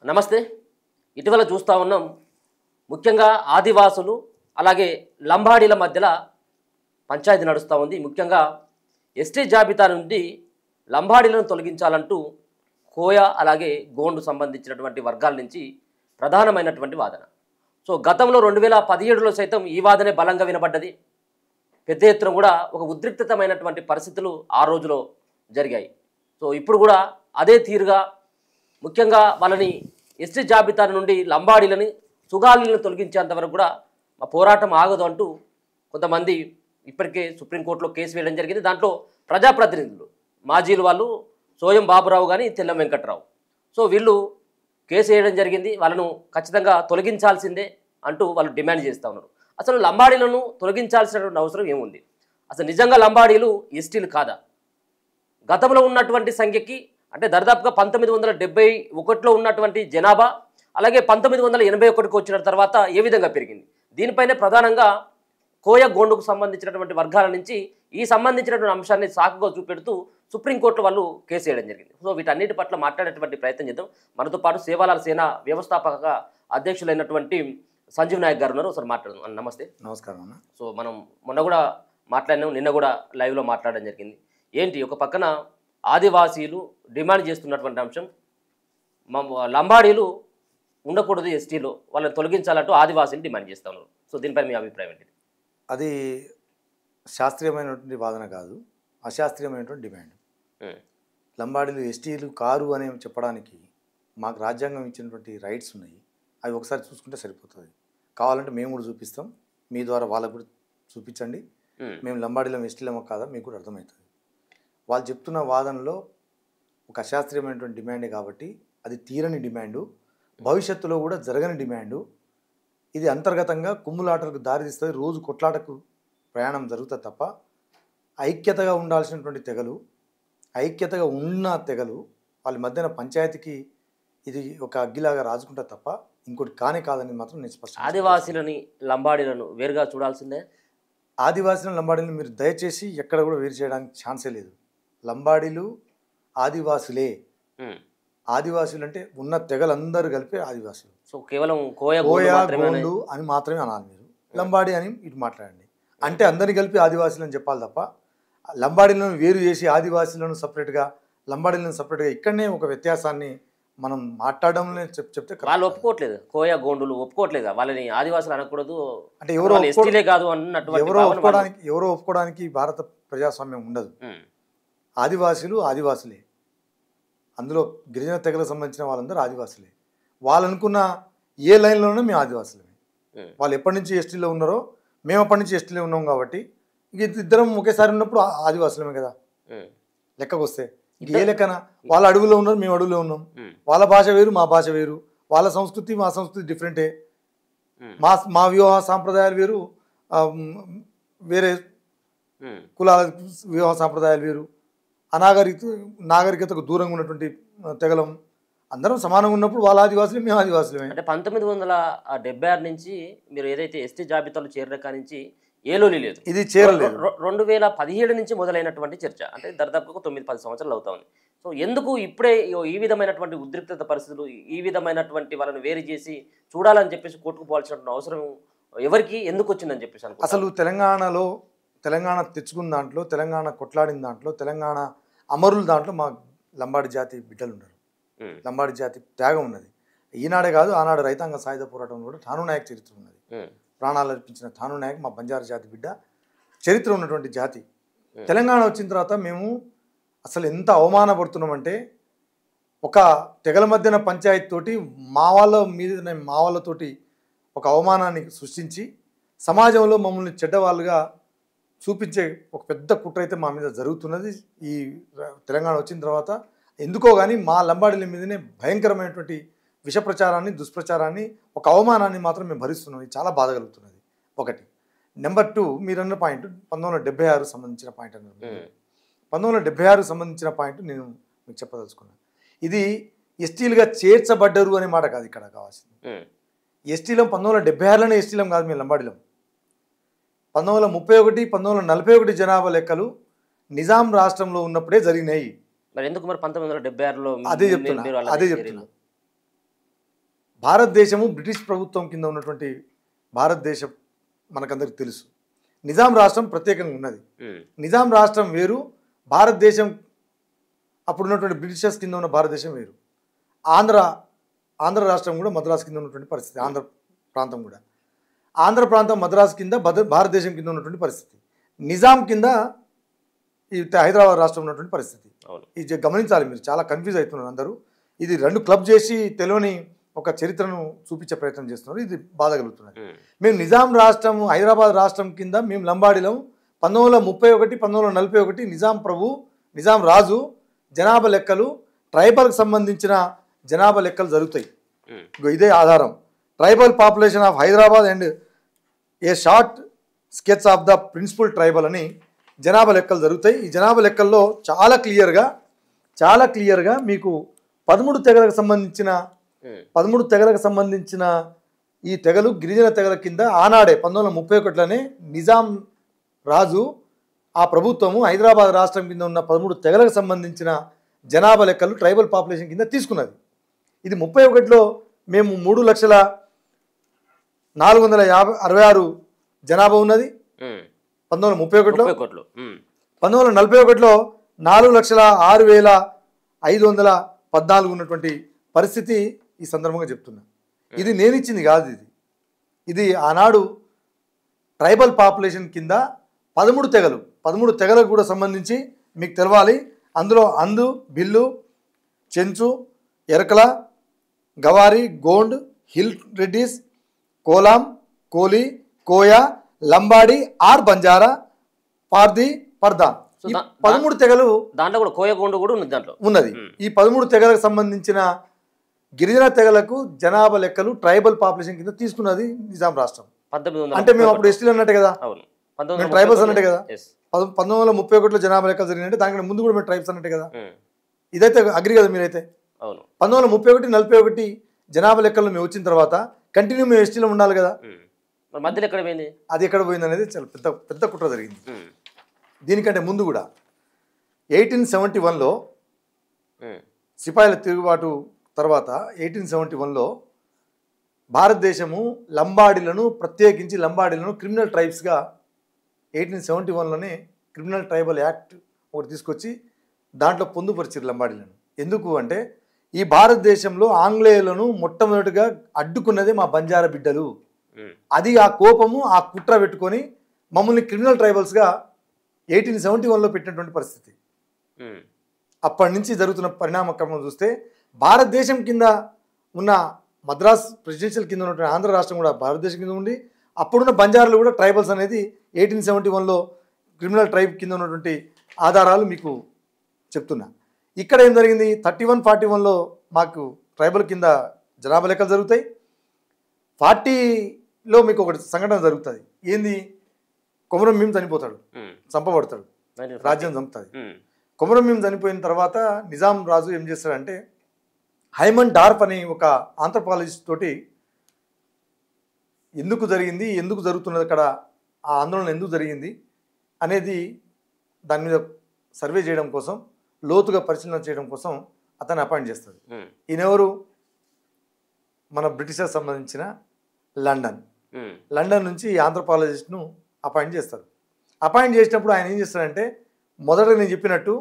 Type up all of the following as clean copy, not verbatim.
నమస్తే. ఇటీవల చూస్తూ ఉన్నాం, ముఖ్యంగా ఆదివాసులు అలాగే లంబాడీల మధ్యలో పంచాయతీ నడుస్తూ ఉంది. ముఖ్యంగా ఎస్టీ జాబితా నుండి లంబాడీలను తొలగించాలంటూ కోయ అలాగే గోండు సంబంధించినటువంటి వర్గాల నుంచి ప్రధానమైనటువంటి వాదన. సో గతంలో 2017లో సైతం ఈ వాదనే బలంగా వినబడ్డది. పెద్ద ఎత్తున కూడా ఒక ఉద్రిక్తమైనటువంటి పరిస్థితులు ఆ రోజులో జరిగాయి. సో ఇప్పుడు కూడా అదే తీరుగా ముఖ్యంగా వాళ్ళని ఎస్టీ జాబితా నుండి లంబాడీలని సుగాలీలను తొలగించేంత వరకు కూడా మా పోరాటం ఆగదు అంటూ కొంతమంది ఇప్పటికే సుప్రీంకోర్టులో కేసు వేయడం జరిగింది. దాంట్లో ప్రజాప్రతినిధులు మాజీలు వాళ్ళు సోయం బాబురావు కానీ తెల్లం వెంకట్రావు, సో వీళ్ళు కేసు వేయడం జరిగింది. వాళ్ళను ఖచ్చితంగా తొలగించాల్సిందే అంటూ వాళ్ళు డిమాండ్ చేస్తూ ఉన్నారు. అసలు లంబాడీలను తొలగించాల్సినటువంటి అవసరం ఏముంది? అసలు నిజంగా లంబాడీలు ఎస్టీలు కాదా? గతంలో ఉన్నటువంటి సంఖ్యకి అంటే దరిదాపుగా 1971లో ఉన్నటువంటి జనాభా అలాగే 1981కి వచ్చిన తర్వాత ఏ విధంగా పెరిగింది? దీనిపైనే ప్రధానంగా కోయ గోండుకు సంబంధించినటువంటి వర్గాల నుంచి ఈ సంబంధించినటువంటి అంశాన్ని సాకుగా చూపెడుతూ సుప్రీంకోర్టు వాళ్ళు కేసు వేయడం జరిగింది. సో వీటన్నిటి పట్ల మాట్లాడేటువంటి ప్రయత్నం చేద్దాం. మనతో పాటు సేవాలాల సేన వ్యవస్థాపక అధ్యక్షులైనటువంటి సంజీవ్ నాయక్ గారు ఉన్నారు. ఒకసారి మాట్లాడదాం. నమస్తే. నమస్కారం అన్న. సో మనం మొన్న కూడా మాట్లాడినాం, నిన్న కూడా లైవ్లో మాట్లాడడం జరిగింది. ఏంటి ఒక పక్కన ఆదివాసీలు డిమాండ్ చేస్తున్నటువంటి అంశం, లంబాడీలు ఉండకూడదు ఎస్టీలో, వాళ్ళని తొలగించాలంటూ ఆదివాసీలు డిమాండ్ చేస్తూ ఉన్నారు. సో దీనిపై మీ అభిప్రాయం ఏంటి? అది శాస్త్రీయమైనటువంటి వాదన కాదు, అశాస్త్రీయమైనటువంటి డిమాండ్. లంబాడీలు ఎస్టీలు కారు అని చెప్పడానికి మాకు రాజ్యాంగం ఇచ్చినటువంటి రైట్స్ ఉన్నాయి. అవి ఒకసారి చూసుకుంటే సరిపోతుంది. కావాలంటే మేము కూడా చూపిస్తాం, మీ ద్వారా వాళ్ళకు కూడా చూపించండి. మేము లంబాడీలం ఎస్టీలమో కాదా మీకు కూడా అర్థమవుతుంది. వాళ్ళు చెప్తున్న వాదనలో ఒక అశాస్త్రీయమైనటువంటి డిమాండే కాబట్టి అది తీరని డిమాండు, భవిష్యత్తులో కూడా జరగని డిమాండు. ఇది అంతర్గతంగా కుమ్ములాటలకు దారితీస్తుంది. రోజు కొట్లాటకు ప్రయాణం జరుగుతుంది తప్ప ఐక్యతగా ఉండాల్సినటువంటి తెగలు, ఐక్యతగా ఉన్న తెగలు వాళ్ళ మధ్యన పంచాయతీకి ఇది ఒక అగ్గిలాగా రాజుకుంటారు తప్ప ఇంకోటి కాదని మాత్రం నేను స్పష్టం. ఆదివాసీలని లంబాడీలను వేరుగా చూడాల్సిందే. ఆదివాసీలను లంబాడీలను మీరు దయచేసి ఎక్కడ కూడా వేరు చేయడానికి ఛాన్సే లేదు. లంబాడీలు ఆదివాసులే. ఆదివాసులు అంటే ఉన్న తెగలందరూ కలిపి ఆదివాసులు. సో కేవలం కోయ గోండు అని మాత్రమే అనాలి. మీరు లంబాడీ అని ఇటు మాట్లాడండి అంటే అందరినీ కలిపి ఆదివాసులు అని చెప్పాలి తప్ప లంబాడీలను వేరు చేసి ఆదివాసులను సపరేట్గా లంబాడీలను సపరేట్గా ఇక్కడనే ఒక వ్యత్యాసాన్ని మనం మాట్లాడడంలో చెప్తే వాళ్ళు ఒప్పుకోవట్లేదు. కోయ గోండులు ఒప్పుకోవట్లేదు వాళ్ళని ఆదివాసులు అనకూడదు అంటే ఎవరో కాదు అన్నట్టు ఎవరో ఒప్పుకోవడానికి భారత ప్రజాస్వామ్యం ఉండదు. ఆదివాసులు ఆదివాసులే, అందులో గిరిజన తెగలకు సంబంధించిన వాళ్ళందరూ ఆదివాసులే. వాళ్ళు అనుకున్న ఏ లైన్లోనూ మేము ఆదివాసులమే. వాళ్ళు ఎప్పటి నుంచి ఎస్టీలో ఉన్నారో మేము అప్పటి నుంచి ఎస్టీలో ఉన్నాం కాబట్టి ఇద్దరం ఒకేసారి ఉన్నప్పుడు ఆదివాసులమే కదా లెక్కకు వస్తే. ఏ లెక్కన వాళ్ళ అడవుల్లో ఉన్నారు, మేము అడవులో ఉన్నాం. వాళ్ళ భాష వేరు, మా భాష వేరు. వాళ్ళ సంస్కృతి మా సంస్కృతి డిఫరెంటే. మా వివాహ సాంప్రదాయాలు వేరు, వేరే కులాల వివాహ సాంప్రదాయాలు వేరు. నాగరికతకు దూరంగా ఉన్నటువంటి తెగలం అందరం సమానంగా ఉన్నప్పుడు వాళ్ళ ఆదివాసులు మేము ఆదివాసులమే. అంటే 1976 నుంచి మీరు ఏదైతే ఎస్టీ జాబితాలో చేరిన కాడి నుంచి ఏలోలి లేదు, ఇది చేరలేదు. 2017 నుంచి మొదలైనటువంటి చర్చ అంటే దాదాపుగా 9-10 సంవత్సరాలు అవుతా ఉంది. సో ఎందుకు ఇప్పుడే ఈ విధమైనటువంటి ఉద్రిక్తత పరిస్థితులు, ఈ విధమైనటువంటి వాళ్ళని వేరు చేసి చూడాలని చెప్పేసి కొట్టుకుపోవాల్సిన అవసరం ఎవరికి ఎందుకు వచ్చిందని చెప్పేసి అసలు తెలంగాణ తెచ్చుకున్న దాంట్లో, తెలంగాణ కొట్లాడిన దాంట్లో, తెలంగాణ అమరుల దాంట్లో మా లంబాడి జాతి బిడ్డలు ఉన్నారు. లంబాడి జాతి త్యాగం ఉన్నది. ఈనాడే కాదు, ఆనాడు రైతాంగ సాయుధ పోరాటంలో కూడా ఠాను నాయక్ చరిత్ర ఉన్నది. ప్రాణాలు అర్పించిన ఠాను నాయక్ మా బంజారా జాతి బిడ్డ, చరిత్ర ఉన్నటువంటి జాతి. తెలంగాణ వచ్చిన తర్వాత మేము అసలు ఎంత అవమానపడుతున్నామంటే ఒక తెగల మధ్యన పంచాయతీ తోటి మా వాళ్ళతోటి ఒక అవమానాన్ని సృష్టించి సమాజంలో మమ్మల్ని చెడ్డవాళ్ళుగా చూపించే ఒక పెద్ద కుట్ర అయితే మా మీద జరుగుతున్నది. ఈ తెలంగాణ వచ్చిన తర్వాత ఎందుకో కానీ మా లంబాడీల మీదనే భయంకరమైనటువంటి విష ప్రచారాన్ని, దుష్ప్రచారాన్ని, ఒక అవమానాన్ని మాత్రం మేము భరిస్తున్నాం. ఇది చాలా బాధ కలుగుతున్నది. ఒకటి. నెంబర్ 2, మీరన్న పాయింట్ 1976 సంబంధించిన పాయింట్ అన్నారు. 1976 సంబంధించిన పాయింట్ నేను మీకు చెప్పదలుచుకున్నాను. ఇది ఎస్టీలుగా చేర్చబడ్డరు అనే మాట కాదు ఇక్కడ కావాల్సింది. ఎస్టీలం 1976లోనే ఎస్టీలం కాదు, మేము లంబాడీలం. 1931, 1941 జనాభా లెక్కలు నిజాం రాష్ట్రంలో ఉన్నప్పుడే జరిగినాయి. మరి ఎందుకు మరి 1976లో అదే చెప్తున్నా భారతదేశము బ్రిటిష్ ప్రభుత్వం కింద ఉన్నటువంటి భారతదేశం మనకందరికి తెలుసు. నిజాం రాష్ట్రం ప్రత్యేకంగా ఉన్నది. నిజాం రాష్ట్రం వేరు, భారతదేశం అప్పుడున్నటువంటి బ్రిటిషర్స్ కింద ఉన్న భారతదేశం వేరు. ఆంధ్ర రాష్ట్రం కూడా మద్రాసు కింద ఉన్నటువంటి పరిస్థితి. ఆంధ్ర ప్రాంతం కూడా ఆంధ్ర ప్రాంతం మద్రాసు కింద భారతదేశం కింద ఉన్నటువంటి పరిస్థితి. నిజాం కింద ఈ హైదరాబాద్ రాష్ట్రం ఉన్నటువంటి పరిస్థితి. ఇది గమనించాలి. మీరు చాలా కన్ఫ్యూజ్ అవుతున్నారు అందరూ. ఇది రెండు క్లబ్ చేసి తెలియని ఒక చరిత్రను చూపించే ప్రయత్నం చేస్తున్నారు. ఇది బాధ కలుగుతున్నది. మేము నిజాం రాష్ట్రం హైదరాబాద్ రాష్ట్రం కింద మేము లంబాడీలో 1931 1941 నిజాం రాజు జనాభా లెక్కలు ట్రైబల్కి సంబంధించిన జనాభా లెక్కలు జరుగుతాయి. ఇదే ఆధారం. Tribal population of Hyderabad and a short sketch of the principal tribal అని జనాభా లెక్కలు జరుగుతాయి. ఈ జనాభా లెక్కల్లో చాలా క్లియర్గా మీకు 13 తెగలకు సంబంధించిన ఈ తెగలు గిరిజన తెగల కింద ఆనాడే 1931లోనే నిజాం రాజు ఆ ప్రభుత్వము హైదరాబాద్ రాష్ట్రం కింద ఉన్న 13 తెగలకు సంబంధించిన జనాభా లెక్కలు ట్రైబల్ పాపులేషన్ కింద తీసుకున్నది. ఇది 31లో మేము 3,04,466 జనాభా ఉన్నది 1931లో. 1941లో 4,06,514 ఉన్నటువంటి పరిస్థితి ఈ సందర్భంగా చెప్తున్నా. ఇది నేను ఇచ్చింది కాదు. ఇది ఆనాడు ట్రైబల్ పాపులేషన్ కింద 13 తెగలకు కూడా సంబంధించి మీకు తెలవాలి. అందులో అందు, బిల్లు, చెంచు, ఎరకల, గవారి, గోండ్, హిల్ రెడ్డిస్, కోలాం, కోలి, కోయా, లంబాడి, ఆర్ బంజారా, పార్ది, పర్దాన్. ఈ 13 తెగలు దాంట్లో కూడా కోయ గోండు కూడా ఉన్నది. ఈ 13 తెగలకు సంబంధించిన గిరిజన తెగలకు జనాభా లెక్కలు ట్రైబల్ పాపులేషన్ కింద తీసుకున్నది నిజాం రాష్ట్రం. అంటే మేము అప్పుడు ఎస్టీలు అన్నట్టే కదా, మేము ట్రైబల్స్ అన్నట్టే కదా. 1931లో జనాభా లెక్కలు జరిగినట్టే దానికంటే ముందు కూడా మేము ట్రైబ్స్ అన్నట్టే కదా. ఇదైతే అగ్రి కదా మీరైతే. 1931 41 జనాభా లెక్కలు మేము వచ్చిన తర్వాత కంటిన్యూ మేము ఎస్టీలో ఉండాలి కదా. మధ్యలో ఎక్కడ పోయింది, అది ఎక్కడ పోయింది అనేది చాలా పెద్ద కుట్ర జరిగింది. దీనికంటే ముందు కూడా 1871లో సిపాయిల తిరుగుబాటు తర్వాత 1871లో భారతదేశము ప్రత్యేకించి లంబాడీలను క్రిమినల్ ట్రైబ్స్గా 1871లోనే క్రిమినల్ ట్రైబల్ యాక్ట్ ఒకటి తీసుకొచ్చి దాంట్లో పొందుపరిచారు లంబాడీలను. ఎందుకు అంటే ఈ భారతదేశంలో ఆంగ్లేయులను మొట్టమొదటిగా అడ్డుకున్నదే మా బంజారా బిడ్డలు. అది ఆ కోపము ఆ కుట్ర పెట్టుకొని మమ్మల్ని క్రిమినల్ ట్రైబల్స్గా 1871లో పెట్టినటువంటి పరిస్థితి. అప్పటి నుంచి జరుగుతున్న పరిణామక్రమం చూస్తే భారతదేశం కింద ఉన్న మద్రాస్ ప్రెసిడెన్షియల్ కింద ఉన్నటువంటి ఆంధ్ర రాష్ట్రం కూడా భారతదేశం కింద ఉండి అప్పుడున్న బంజారాలు కూడా ట్రైబల్స్ అనేది 1871లో క్రిమినల్ ట్రైబ్ కింద ఉన్నటువంటి ఆధారాలు మీకు చెప్తున్నా. ఇక్కడ ఏం జరిగింది, 31 41లో మాకు ట్రైబల్ కింద జనాభా లెక్కలు జరుగుతాయి. 40లో మీకు ఒకటి సంఘటన జరుగుతుంది. ఏంది, కొమరం భీం చనిపోతాడు, చంపబడతాడు, రాజ్యం చంపుతుంది. కొమరం భీం చనిపోయిన తర్వాత నిజాం రాజు ఏం చేస్తాడంటే హైమన్ డార్ఫ్ అనే ఒక ఆంథ్రోపాలజిస్ట్ తోటి ఎందుకు జరిగింది, ఎందుకు జరుగుతున్నది అక్కడ, ఆ ఆందోళన ఎందుకు జరిగింది అనేది దాని మీద సర్వే చేయడం కోసం, లోతుగా పరిశీలన చేయడం కోసం అతన్ని అపాయింట్ చేస్తాడు. ఈయనెవరు, మన బ్రిటిషర్ సంబంధించిన లండన్ నుంచి ఆంథ్రోపాలజిస్ట్ను అపాయింట్ చేస్తారు. అపాయింట్ చేసినప్పుడు ఆయన ఏం చేస్తాడంటే మొదట నేను చెప్పినట్టు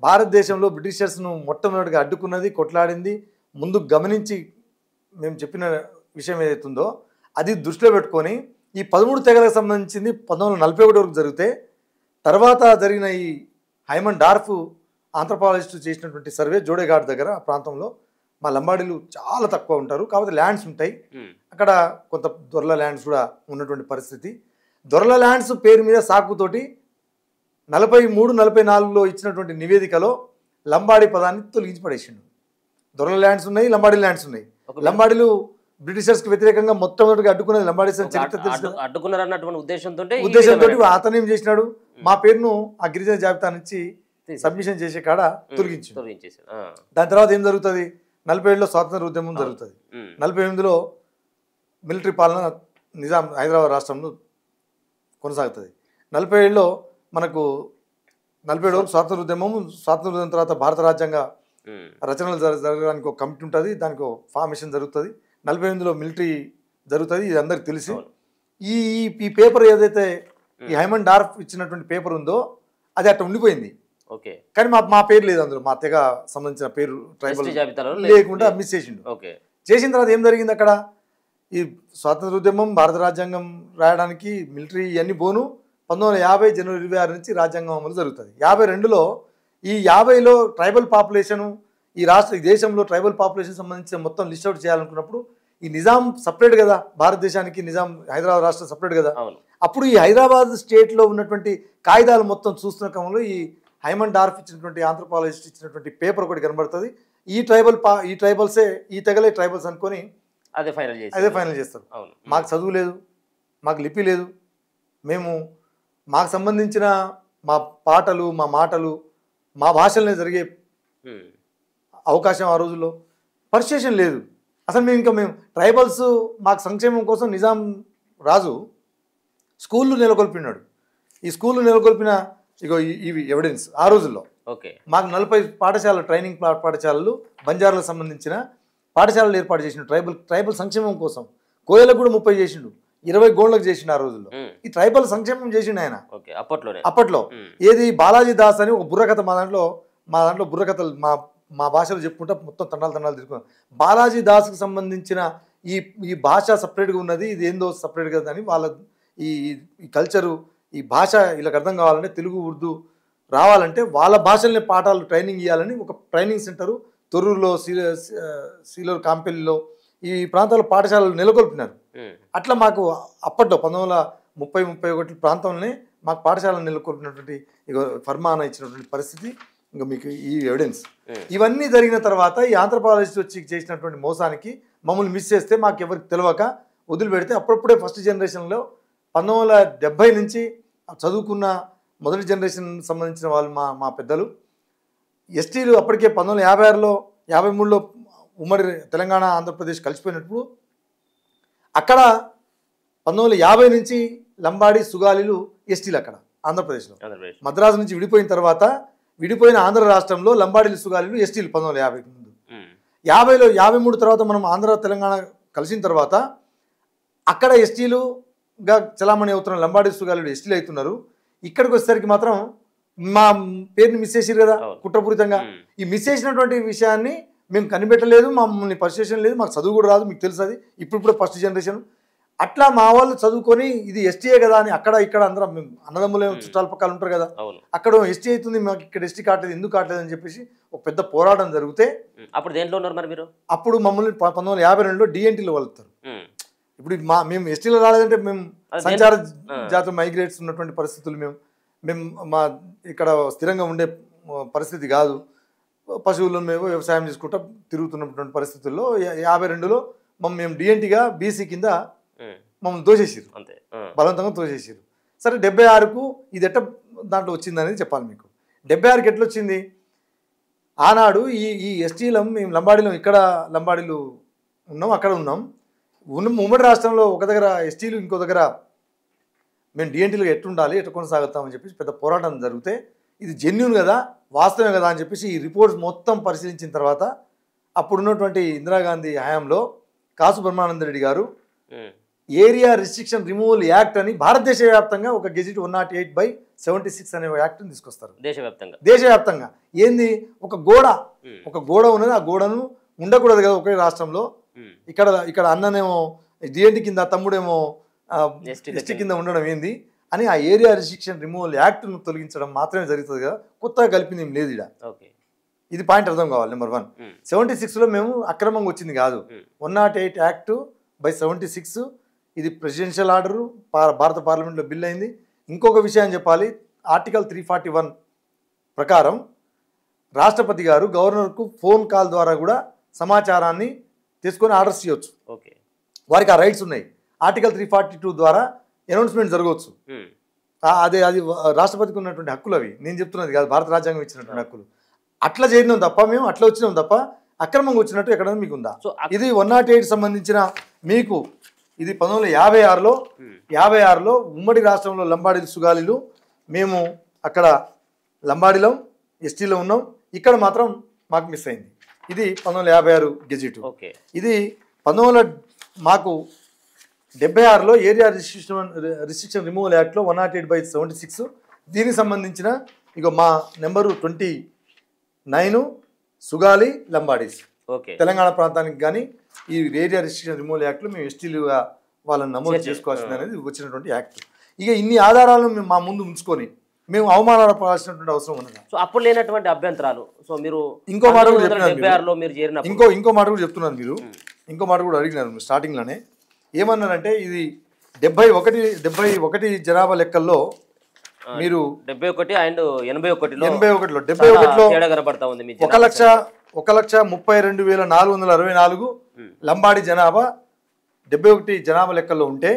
భారతదేశంలో బ్రిటిషర్స్ను మొట్టమొదటిగా అడ్డుకున్నది, కొట్లాడింది, ముందు గమనించి మేము చెప్పిన విషయం ఏదైతుందో అది దృష్టిలో పెట్టుకొని ఈ 13 తెగలకు సంబంధించింది 1941 వరకు జరిగితే తర్వాత జరిగిన ఈ హైమన్ డార్ఫ్ ఆంథ్రోపాలజిస్ట్ చేసినటువంటి సర్వే జోడేఘాట్ దగ్గర ఆ ప్రాంతంలో మా లంబాడీలు చాలా తక్కువ ఉంటారు, కాబట్టి ల్యాండ్స్ ఉంటాయి అక్కడ, కొంత దొరల ల్యాండ్స్ కూడా ఉన్నటువంటి పరిస్థితి. దొరల ల్యాండ్స్ పేరు మీద సాకుతోటి 43 44లో ఇచ్చినటువంటి నివేదికలో లంబాడీ పదాన్ని తొలగించి పడేసిండు. దొరల ల్యాండ్స్ ఉన్నాయి, లంబాడీ ల్యాండ్స్ ఉన్నాయి. లంబాడీలు బ్రిటిషర్స్కి వ్యతిరేకంగా మొట్టమొదటిగా అడ్డుకున్నది లంబాడీస్ అని చరిత్ర తెలుసు. అడ్డుకున్నారన్నటువంటి ఉద్దేశంతో అతను ఏం చేసినాడు, మా పేరును ఆ గిరిజన జాబితా నుంచి సబ్మిషన్ చేసే కాడ తొలగించి. దాని తర్వాత ఏం జరుగుతుంది, 47లో స్వాతంత్ర ఉద్యమం జరుగుతుంది. 48లో మిలిటరీ పాలన నిజాం హైదరాబాద్ రాష్ట్రంలో కొనసాగుతుంది. 47లో మనకు 47 వరకు స్వాతంత్ర ఉద్యమం తర్వాత భారత రాజ్యాంగ రచనలు జరగడానికి ఒక కమిటీ ఉంటుంది, దానికి ఒక ఫార్మేషన్ జరుగుతుంది. 48లో మిలిటరీ జరుగుతుంది, ఇది అందరికి తెలిసి. ఈ ఈ పేపర్ ఏదైతే ఈ హైమన్ డార్ఫ్ ఇచ్చినటువంటి పేపర్ ఉందో అది అట్లా ఉండిపోయింది. ఓకే. కానీ మా పేరు లేదు అందులో, మా తెగ సంబంధించిన పేరు ట్రైబల్ లేకుండా మిస్ చేసిండు. ఓకే. చేసిన తర్వాత ఏం జరిగింది అక్కడ, ఈ స్వాతంత్ర ఉద్యమం, భారత రాజ్యాంగం రాయడానికి మిలిటరీ ఇవన్నీ పోను 1950 జనవరి 26 నుంచి రాజ్యాంగం అమలు జరుగుతుంది. 52లో ఈ 50లో ట్రైబల్ పాపులేషను ఈ దేశంలో ట్రైబల్ పాపులేషన్ సంబంధించిన మొత్తం లిస్ట్ అవుట్ చేయాలనుకున్నప్పుడు ఈ నిజాం సపరేట్ కదా, భారతదేశానికి నిజాం హైదరాబాద్ రాష్ట్రం సపరేట్ కదా. అప్పుడు ఈ హైదరాబాద్ స్టేట్లో ఉన్నటువంటి కాగితాలు మొత్తం చూస్తున్న క్రమంలో ఈ హైమన్ డార్ఫ్ ఇచ్చినటువంటి ఆంథ్రోపాలజిస్ట్ ఇచ్చినటువంటి పేపర్ ఒకటి కనబడుతుంది. ఈ ట్రైబల్సే ఈ తెగలే ట్రైబల్స్ అనుకొని అదే ఫైనల్ చేస్తారు. మాకు చదువు లేదు, మాకు లిపి లేదు, మాకు సంబంధించిన మా పాటలు, మా మాటలు, మా భాషలనే జరిగే అవకాశం ఆ రోజుల్లో పర్సుయేషన్ లేదు. అసలు మేము ట్రైబల్స్ మాకు సంక్షేమం కోసం నిజాం రాజు స్కూళ్ళు నెలకొల్పినాడు. ఈ స్కూళ్ళు నెలకొల్పిన ఇవి ఎవిడెన్స్ ఆ రోజుల్లో. ఓకే. మాకు 40 పాఠశాలలు, ట్రైనింగ్ పాఠశాలలు, బంజారాలకు సంబంధించిన పాఠశాలలు ఏర్పాటు చేసిండు ట్రైబల్ సంక్షేమం కోసం. కోయలకు కూడా 30 చేసిండు, 20 గోండ్లకు చేసిండు ఆ రోజుల్లో. ఈ ట్రైబల్ సంక్షేమం చేసిండు ఆయన అప్పట్లో. ఏది బాలాజీ దాస్ అని ఒక బుర్రకథ, మా దాంట్లో బుర్రకథలు మా భాషలో చెప్పుకుంటా మొత్తం తండాలు తిరుగుతున్నాం. బాలాజీ దాస్కి సంబంధించిన ఈ భాష సపరేట్గా ఉన్నది, ఇది ఏందో సపరేట్గా అని వాళ్ళ ఈ కల్చరు, ఈ భాష వీళ్ళకి అర్థం కావాలంటే తెలుగు ఉర్దూ రావాలంటే వాళ్ళ భాషలనే పాఠాలు ట్రైనింగ్ ఇవ్వాలని ఒక ట్రైనింగ్ సెంటరు తొర్రూరులో, సీలూరు, కాంపెల్లిలో ఈ ప్రాంతాల్లో పాఠశాలలు నెలకొల్పినారు. అట్లా మాకు అప్పట్లో 1930-31 ప్రాంతంలోనే మాకు పాఠశాలను నెలకొల్పినటువంటి ఫర్మానా ఇచ్చినటువంటి పరిస్థితి. ఇంకా మీకు ఈ ఎవిడెన్స్ ఇవన్నీ జరిగిన తర్వాత ఈ ఆంథ్రోపాలజిస్ట్ వచ్చి చేసినటువంటి మోసానికి మమ్మల్ని మిస్ చేస్తే మాకు ఎవరికి తెలియక వదిలిపెడితే అప్పుడప్పుడే ఫస్ట్ జనరేషన్లో 1970 నుంచి చదువుకున్న మొదటి జనరేషన్ సంబంధించిన వాళ్ళు మా పెద్దలు ఎస్టీలు అప్పటికే 1956లో 53లో ఉమ్మడి తెలంగాణ ఆంధ్రప్రదేశ్ కలిసిపోయినప్పుడు అక్కడ 1950 నుంచి లంబాడి, సుగాలీలు ఎస్టీలు అక్కడ ఆంధ్రప్రదేశ్లో. మద్రాసు నుంచి విడిపోయిన ఆంధ్ర రాష్ట్రంలో లంబాడీలు, సుగాలీలు ఎస్టీలు 1950 ముందు. 50లో 53 తర్వాత మనం ఆంధ్ర తెలంగాణ కలిసిన తర్వాత అక్కడ ఎస్టీలుగా చలామణి అవుతున్న లంబాడీ, సుగాలీలు ఎస్టీలు అవుతున్నారు. ఇక్కడికి వచ్చేసరికి మాత్రం మా పేరుని మిస్ చేసారు కదా కుట్రపూరితంగా. ఈ మిస్ చేసినటువంటి విషయాన్ని మేము కనిపెట్టలేదు, మమ్మల్ని పర్సుయేషన్ లేదు, మాకు చదువు కూడా రాదు, మీకు తెలుసు అది ఇప్పుడు ఫస్ట్ జనరేషన్. అట్లా మా వాళ్ళు చదువుకొని ఇది ఎస్టీఏ కదా అని అక్కడ ఇక్కడ అందరం మేము అన్నదమ్ములే చుట్టాల పక్కలు ఉంటారు కదా, అక్కడ ఎస్టీ అవుతుంది, మాకు ఇక్కడ ఎస్టీ కావట్లేదు, ఎందుకు కావట్లేదు అని చెప్పేసి ఒక పెద్ద పోరాటం జరిగితే అప్పుడు దేంట్లో ఉన్నారు మరి మీరు? అప్పుడు మమ్మల్ని 1952లో డిఎన్టీలో వెళ్తారు. ఇప్పుడు మేము ఎస్టీలో రాలేదంటే మేము సంచార జాతుల మైగ్రేట్స్ ఉన్నటువంటి పరిస్థితులు, మేము మా ఇక్కడ స్థిరంగా ఉండే పరిస్థితి కాదు, పశువులను మేము వ్యవసాయం చేసుకుంటా తిరుగుతున్నటువంటి పరిస్థితుల్లో 52లో మేము డిఎన్టీగా బీసీ కింద మమ్మల్ని దోచేసారు, బలవంతంగా తోసేసారు. సరే 76కు ఇది ఎట్ట దాంట్లో వచ్చిందనేది చెప్పాలి మీకు. 76కి ఎట్లా వచ్చింది? ఆనాడు ఈ ఎస్టీలం మేము లంబాడీలో, ఇక్కడ లంబాడీలు ఉన్నాం, అక్కడ ఉన్నాం, ఉమ్మడి రాష్ట్రంలో ఒక దగ్గర ఎస్టీలు, ఇంకో దగ్గర మేము డిఎన్టీలు ఎట్లుండాలి, ఎట్లా కొనసాగుతామని చెప్పేసి పెద్ద పోరాటం జరిగితే ఇది జెన్యూన్ కదా, వాస్తవమే కదా అని చెప్పేసి ఈ రిపోర్ట్స్ మొత్తం పరిశీలించిన తర్వాత అప్పుడున్నటువంటి ఇందిరాగాంధీ హయాంలో కాసు బ్రహ్మానంద రెడ్డి గారు ఏరియా రిస్ట్రిక్షన్ రిమూవల్ యాక్ట్ అని భారతదేశ వ్యాప్తంగా ఒక గెజిట్ 108/76 అనే యాక్ట్ని తీసుకొస్తారు దేశవ్యాప్తంగా. ఏంది, ఒక గోడ ఉన్నది, ఆ గోడను ఉండకూడదు కదా ఒకే రాష్ట్రంలో. ఇక్కడ అన్ననేమో డిఎన్టీ కింద, తమ్ముడేమో ఎస్టీ కింద ఉండడం ఏంది అని ఆ ఏరియా రిస్ట్రిక్షన్ రిమూవల్ యాక్ట్ను తొలగించడం మాత్రమే జరుగుతుంది కదా, కొత్తగా కలిపింది ఏం లేదు ఇక్కడ. ఇది పాయింట్ అర్థం కావాలి. నెంబర్ 1. 76లో మేము అక్రమంగా వచ్చింది కాదు, 108 యాక్ట్/76 ఇది ప్రెసిడెన్షియల్ ఆర్డరు, భారత పార్లమెంట్లో బిల్ అయింది. ఇంకొక విషయం చెప్పాలి, ఆర్టికల్ 341 ప్రకారం రాష్ట్రపతి గారు గవర్నర్కు ఫోన్ కాల్ ద్వారా కూడా సమాచారాన్ని తీసుకొని ఆర్డర్స్ చేయవచ్చు, వారికి ఆ రైట్స్ ఉన్నాయి. ఆర్టికల్ 342 ద్వారా అనౌన్స్మెంట్ జరగవచ్చు. అది రాష్ట్రపతికి ఉన్నటువంటి హక్కులు అవి, నేను చెప్తున్నది కాదు, భారత రాజ్యాంగం ఇచ్చినటువంటి హక్కులు. అట్లా చేయడం తప్ప, మేము అట్లా వచ్చినాం తప్ప అక్రమంగా వచ్చినట్టు ఎక్కడ మీకు ఉందా? ఇది 108 సంబంధించిన మీకు ఇది 1956లో ఉమ్మడి రాష్ట్రంలో లంబాడీలు, సుగాలీలు మేము అక్కడ లంబాడీలో ఎస్టీలో ఉన్నాం, ఇక్కడ మాత్రం మాకు మిస్ అయింది. ఇది 1956 గెజిట్. ఇది మాకు 76లో ఏరియా రిస్ట్రిక్షన్ రిమూవల్ యాక్ట్లో 108/76 దీనికి సంబంధించిన ఇక మా నెంబరు 29 సుగాలి లంబాడీస్ ఓకే తెలంగాణ ప్రాంతానికి కానీ ఈ ఏరియా రిస్ట్రిక్షన్ రిమూవల్ యాక్ట్లో మేము ఎస్టీలుగా వాళ్ళని నమోదు చేసుకోవాల్సింది అనేది వచ్చినటువంటి యాక్ట్. ఇక ఇన్ని ఆధారాలను మేము మా ముందు ఉంచుకొని మేము అవమానపడాల్సినటువంటి అవసరం ఉన్నది. సో అప్పుడు లేనటువంటి అభ్యంతరాలు సో మీరు ఇంకో మాట కూడా 1976లో మీరు చేరిన ఇంకో మాట కూడా చెప్తున్నారు మీరు. ఇంకో మాట కూడా అడిగినారు స్టార్టింగ్లోనే. ఏమన్నారంటే ఇది 71 జనాభా లెక్కల్లో మీరు 71 అండ్ 81లో 81లో తేడా కనబడతా ఉంది. 1,32,464 లంబాడి జనాభా 71 జనాభా లెక్కల్లో ఉంటే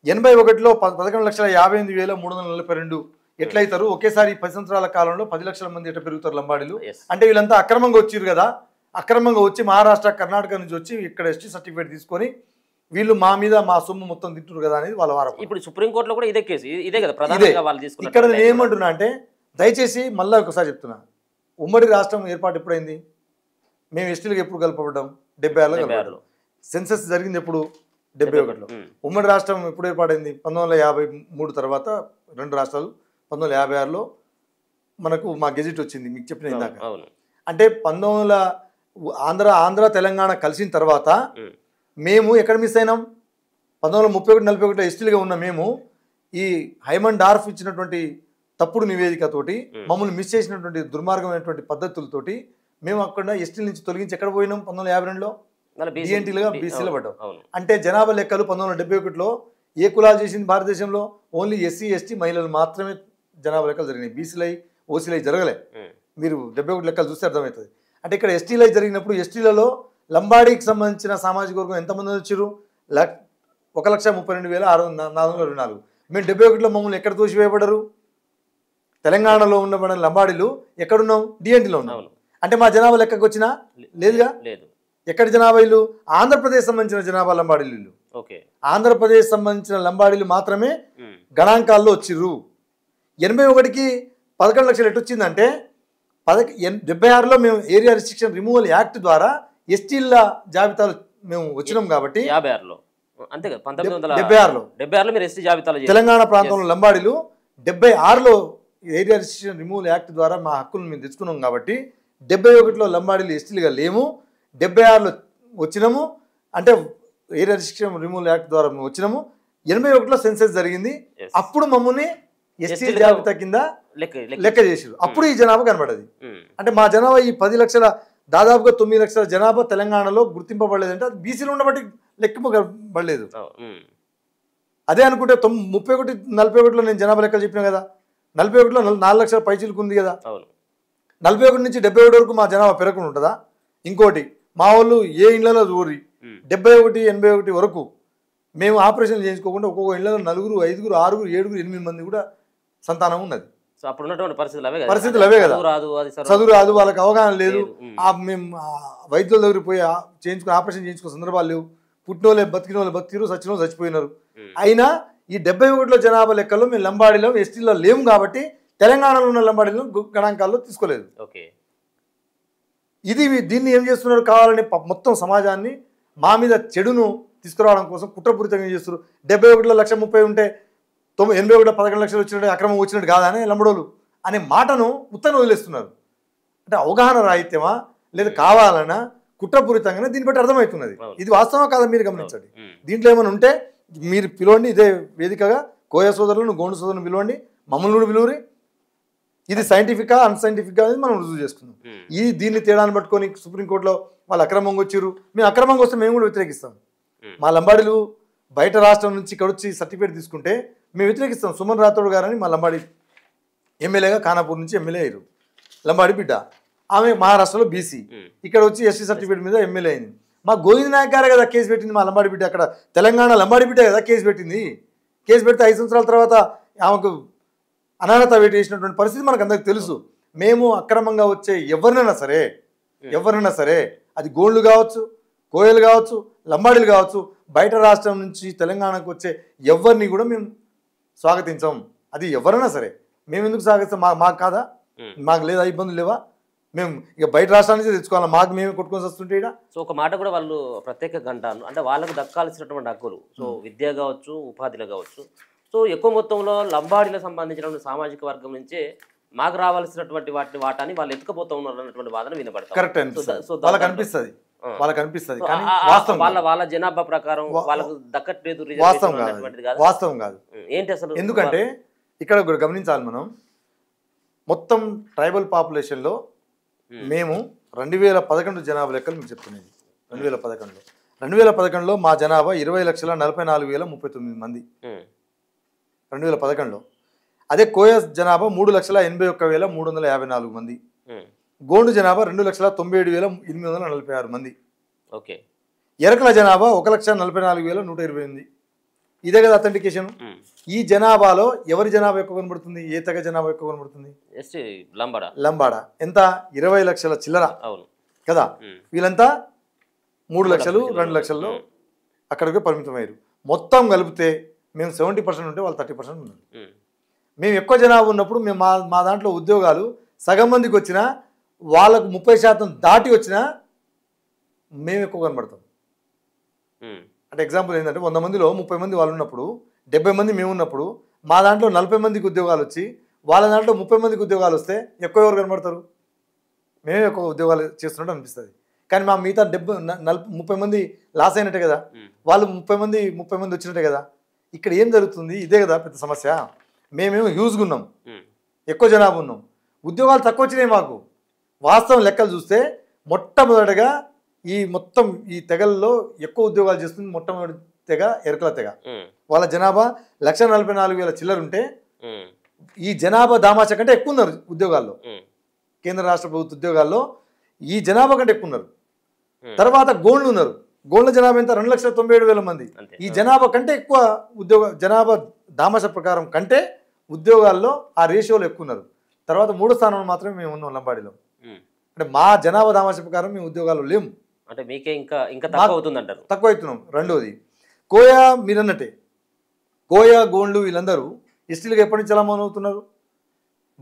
81లో 11,58,342 ఎట్లయితారు? ఒకేసారి 10 సంవత్సరాల కాలంలో 10 లక్షల మంది ఎట్లా పెరుగుతారు లంబాడీలు? అంటే వీళ్ళంతా అక్రమంగా వచ్చిరు కదా, అక్రమంగా వచ్చి మహారాష్ట్ర కర్ణాటక నుంచి వచ్చి ఇక్కడ ఎస్టీ సర్టిఫికేట్ తీసుకొని వీళ్ళు మా మీద మా సొమ్ము మొత్తం తింటున్నారు కదా అనేది వాళ్ళ వారం. ఇప్పుడు సుప్రీంకోర్టులో కూడా ఇదే కేసు, ఇదే కదా ప్రధానంగా వాళ్ళు తీసుకున్నారు. ఇక్కడ నేను ఏమంటున్నా అంటే దయచేసి మళ్ళీ ఒకసారి చెప్తున్నా, ఉమ్మడి రాష్ట్రం ఏర్పాటు ఎప్పుడైంది? మేము ఎస్టీలకు ఎప్పుడు కలపబడ్డాం? 76లో. సెన్సస్ జరిగింది ఎప్పుడు? 71లో. ఉమ్మడి రాష్ట్రం ఎప్పుడు ఏర్పాటైంది? 1953 తర్వాత 2 రాష్ట్రాలు 1956లో మనకు మా గెజిట్ వచ్చింది మీకు చెప్పిన ఇందాక. అంటే 19 ఆంధ్ర తెలంగాణ కలిసిన తర్వాత మేము ఎక్కడ మిస్ అయినాం? 1931-41 ఎస్టీలుగా ఉన్న మేము ఈ హైమన్ డార్ఫ్ ఇచ్చినటువంటి తప్పుడు నివేదికతోటి మమ్మల్ని మిస్ చేసినటువంటి దుర్మార్గమైనటువంటి పద్ధతులతోటి మేము అక్కడ ఎస్టీల నుంచి తొలగించి ఎక్కడ పోయినాం? 1952లో డిఎన్టీలుగా బీసీలో పడ్డాం. అంటే జనాభా లెక్కలు 1971లో ఏ కులాలు చేసింది భారతదేశంలో? ఓన్లీ ఎస్సీ ఎస్టీ మహిళలు మాత్రమే జనాభా లెక్కలు జరిగినాయి. బీసీలై ఓసీలై జరగలే. మీరు 71 లెక్కలు చూస్తే అర్థమవుతుంది. అంటే ఇక్కడ ఎస్టీలై జరిగినప్పుడు ఎస్టీలలో లంబాడీకి సంబంధించిన సామాజిక వర్గం ఎంతమంది వచ్చారు? 1,32,424. మేము 71లో మమ్మల్ని ఎక్కడ తోసివేయబడరు? తెలంగాణలో ఉన్నబడిన లంబాడీలు ఎక్కడున్నాం? డిఎన్టీలో ఉన్నాం. అంటే మా జనాభా లెక్కకు వచ్చినా లేదుగా. ఎక్కడి జనాభా ఇల్లు? ఆంధ్రప్రదేశ్ సంబంధించిన జనాభా లంబాడీలు ఇల్లు. ఆంధ్రప్రదేశ్ సంబంధించిన లంబాడీలు మాత్రమే గణాంకాల్లో వచ్చిర్రు. 81కి 11 లక్షలు ఎటు వచ్చిందంటే 76లో మేము ఏరియా రిస్ట్రిక్షన్ రిమూవల్ యాక్ట్ ద్వారా ఎస్టీల జాబితాలు మేము వచ్చినాం కాబట్టి 76లో మీరు ఎస్టీ జాబితాలో తెలంగాణ ప్రాంతంలో లంబాడీలు 76లో ఏరియా రిస్ట్రిక్షన్ రిమూవల్ యాక్ట్ ద్వారా మా హక్కులను మేము తెచ్చుకున్నాం కాబట్టి 71లో లంబాడీలు ఎస్టీలుగా లేము. 76లో వచ్చినాము అంటే ఏరియా రిస్ట్రిక్షన్ రిమూవల్ యాక్ట్ ద్వారా మేము వచ్చినాము. 81లో సెన్సెస్ జరిగింది. అప్పుడు మమ్మల్ని ఎస్టీ జాబితా కింద లెక్క చేసారు. అప్పుడు ఈ జనాభా కనబడది. అంటే మా జనాభా ఈ 10 లక్షల దాదాపుగా 9 లక్షల జనాభా తెలంగాణలో గుర్తింపబడలేదంటే అది బీసీలో ఉండబట్టి లెక్కింపబడలేదు. అదే అనుకుంటే 31-41లో నేను జనాభా లెక్కలు చెప్పినా కదా, 41లో 4 లక్షల పైచీలకు ఉంది కదా. 41 నుంచి 71 వరకు మా జనాభా పెరగకుండా ఉంటుందా? ఇంకోటి మా వాళ్ళు ఏ ఇళ్లలో ఊరి 71-81 వరకు మేము ఆపరేషన్ చేయించుకోకుండా ఒక్కొక్క ఇళ్లలో 4, 5, 6, 7, 8 మంది కూడా సంతానం ఉన్నది. పరిస్థితులు అవే కదా. చదువు రాదు, వాళ్ళకి అవగాహన లేదు. మేము వైద్యుల దగ్గర పోయి చేయించుకుని ఆపరేషన్ చేయించుకునే సందర్భాలు లేవు. పుట్టినోళ్ళే బతికిన వాళ్ళు బతికిరు, చచ్చిన వాళ్ళు చచ్చిపోయినారు. అయినా ఈ 71లో జనాభా లెక్కల్లో మేము లంబాడీలో ఎస్టీలో లేము కాబట్టి తెలంగాణలో ఉన్న లంబాడీలను గణాంకాల్లో తీసుకోలేదు. దీన్ని ఏం చేస్తున్నారు? కావాలని మొత్తం సమాజాన్ని మా మీద చెడును తీసుకురావడం కోసం కుట్రపూరితంగా చేస్తున్నారు. 71లో 1,30,000 ఉంటే 81లో 11 లక్షలు వచ్చినట్టు అక్రమం వచ్చినట్టు కాదని లంబడోలు అనే మాటను ఉత్తరం వదిలేస్తున్నారు. అంటే అవగాహన రాహిత్యమా లేదా కావాలన్నా కుట్రపూరితంగానే దీన్ని బట్టి అర్థమవుతున్నది. ఇది వాస్తవం కాదా మీరు గమనించండి. దీంట్లో ఏమైనా ఉంటే మీరు పిలవండి, ఇదే వేదికగా కోయ సోదరులను గోండు సోదరులను పిలవండి, మమ్మల్ని కూడా పిలువరి. ఇది సైంటిఫికా అన్సైంటిఫికా అనేది మనం రుజువు చేసుకుందాం. దీన్ని తేడాన్ని పట్టుకొని సుప్రీంకోర్టులో వాళ్ళు అక్రమంగా వచ్చారు, మేము అక్రమంగా వస్తే మేము కూడా వ్యతిరేకిస్తాం. మా లంబాడీలు బయట రాష్ట్రం నుంచి ఇక్కడ వచ్చి సర్టిఫికేట్ తీసుకుంటే మేము వ్యతిరేకిస్తాం. సుమన్ రాథోడ్ గారని మా లంబాడి ఎమ్మెల్యేగా ఖానాపూర్ నుంచి ఎమ్మెల్యే అయ్యారు. లంబాడి బిడ్డ, ఆమె మహారాష్ట్రలో బీసీ, ఇక్కడ వచ్చి ఎస్టీ సర్టిఫికేట్ మీద ఎమ్మెల్యే అయింది. మా గోవింద్ నాయక్ గారే కదా కేసు పెట్టింది. మా లంబాడి బిడ్డ అక్కడ తెలంగాణ లంబాడి బిడ్డ కదా కేసు పెట్టింది. కేసు పెడితే 5 సంవత్సరాల తర్వాత ఆమెకు అనర్హత వేటు చేసినటువంటి పరిస్థితి మనకు అందరికి తెలుసు. మేము అక్రమంగా వచ్చే ఎవరినైనా సరే అది గోండ్లు కావచ్చు, కోయలు కావచ్చు, లంబాడీలు కావచ్చు, బయట రాష్ట్రం నుంచి తెలంగాణకు వచ్చే ఎవరిని కూడా మేము స్వాగతించాం. అది ఎవరైనా సరే మేము ఎందుకు స్వాగతిస్తాం? మాకు కాదా? మాకు లేదా ఇబ్బందులు లేవా? మేము ఇక బయట రాష్ట్రాల నుంచి తెచ్చుకోవాలి, మాకు మేమే కొట్టుకొని వస్తుంటే ఇక్కడ. సో ఒక మాట కూడా వాళ్ళు ప్రత్యేక గంట అంటే వాళ్ళకు దక్కాల్సినటువంటి హక్కులు, సో విద్య కావచ్చు, ఉపాధిలో కావచ్చు, సో ఎక్కువ మొత్తంలో లంబాడీలకు సంబంధించినటువంటి సామాజిక వర్గం నుంచే మాకు రావాల్సినటువంటి వాటాన్ని వాళ్ళు ఎత్తుకపోతూ ఉన్నారు అన్నటువంటి వాదన వినపడతాం. కరెక్ట్ అనిపిస్తుంది, వాళ్ళకి అనిపిస్తుంది, వాళ్ళకి అనిపిస్తుంది, కానీ వాస్తవం వాళ్ళ జనాభా ప్రకారం వాళ్ళకు దక్కట్లేదు, వాస్తవం కాదు. ఏంటి అసలు? ఎందుకంటే ఇక్కడ ఒకటి గమనించాలి మనం, మొత్తం ట్రైబల్ పాపులేషన్లో మేము 2011 జనాభా లెక్కలు మీకు చెప్తున్నది. 2011లో మా జనాభా 20,44,039 మంది 2011లో. అదే కోయ జనాభా 3,81,354 మంది, గోండు జనాభా 2,97,846 మంది, ఓకే, ఎరకల జనాభా 1,44,128. ఇదే కదా అథెంటికేషన్. ఈ జనాభాలో ఎవరి జనాభా ఎక్కువ కనబడుతుంది, ఏ తెగ జనాభా ఎక్కువ కనబడుతుంది? లంబాడా. ఎంత? 20 లక్షల చిల్లర కదా. వీళ్ళంతా 3 లక్షలు 2 లక్షల్లో అక్కడికి పరిమితమయ్యారు. మొత్తం కలిపితే మేము 70% ఉంటే వాళ్ళు 30% ఉన్నారు. మేము ఎక్కువ జనాభా ఉన్నప్పుడు మేము మా దాంట్లో ఉద్యోగాలు సగం మందికి వచ్చినా, వాళ్ళకు 30% దాటి వచ్చినా మేము ఎక్కువ కనబడతాం. అంటే ఎగ్జాంపుల్ ఏంటంటే 100 మందిలో 30 మంది వాళ్ళు ఉన్నప్పుడు, 70 మంది మేము ఉన్నప్పుడు, మా దాంట్లో 40 మందికి ఉద్యోగాలు వచ్చి వాళ్ళ దాంట్లో 30 మందికి ఉద్యోగాలు వస్తే ఎక్కువ ఎవరు కనబడతారు? మేమే ఎక్కువ ఉద్యోగాలు చేస్తున్నట్టు అనిపిస్తుంది. కానీ మా మిగతా 30 మంది లాస్ అయినట్టే కదా, వాళ్ళు 30 మంది వచ్చినట్టే కదా. ఇక్కడ ఏం జరుగుతుంది? ఇదే కదా పెద్ద సమస్య. మేమేమో హ్యూజ్గా ఉన్నాం, ఎక్కువ జనాభా ఉన్నాం, ఉద్యోగాలు తక్కువ వచ్చినాయి మాకు. వాస్తవం లెక్కలు చూస్తే మొట్టమొదటిగా ఈ తెగల్లో ఎక్కువ ఉద్యోగాలు చేస్తుంది మొట్టమొదటి తెగ ఎరకల తెగ. వాళ్ళ జనాభా 1,44,000 చిల్లర ఉంటే ఈ జనాభా దామాష కంటే ఎక్కువ ఉన్నారు ఉద్యోగాల్లో, కేంద్ర రాష్ట్ర ప్రభుత్వ ఉద్యోగాల్లో ఈ జనాభా కంటే ఎక్కువ ఉన్నారు. తర్వాత గోండ్లు ఉన్నారు, గోండ్ల జనాభా ఎంత? 2,97,000 మంది. ఈ జనాభా కంటే ఎక్కువ జనాభా దామాష ప్రకారం కంటే ఉద్యోగాల్లో ఆ రేషియోలో ఎక్కువ ఉన్నారు. తర్వాత 3వ స్థానంలో మాత్రమే మేము ఉన్నాం లంబాడీలో. అంటే మా జనాభా దామాష ప్రకారం మేము ఉద్యోగాలు లేము, అంటే మీకే ఇంకా తక్కువ అవుతుందంటారు. తక్కువ అవుతున్నాం. రెండోది కోయ, మీరన్నట్టే కోయ గోండ్లు వీళ్ళందరూ ఎస్టీలుగా ఎప్పటి నుంచి ఎలా అమలవుతున్నారు?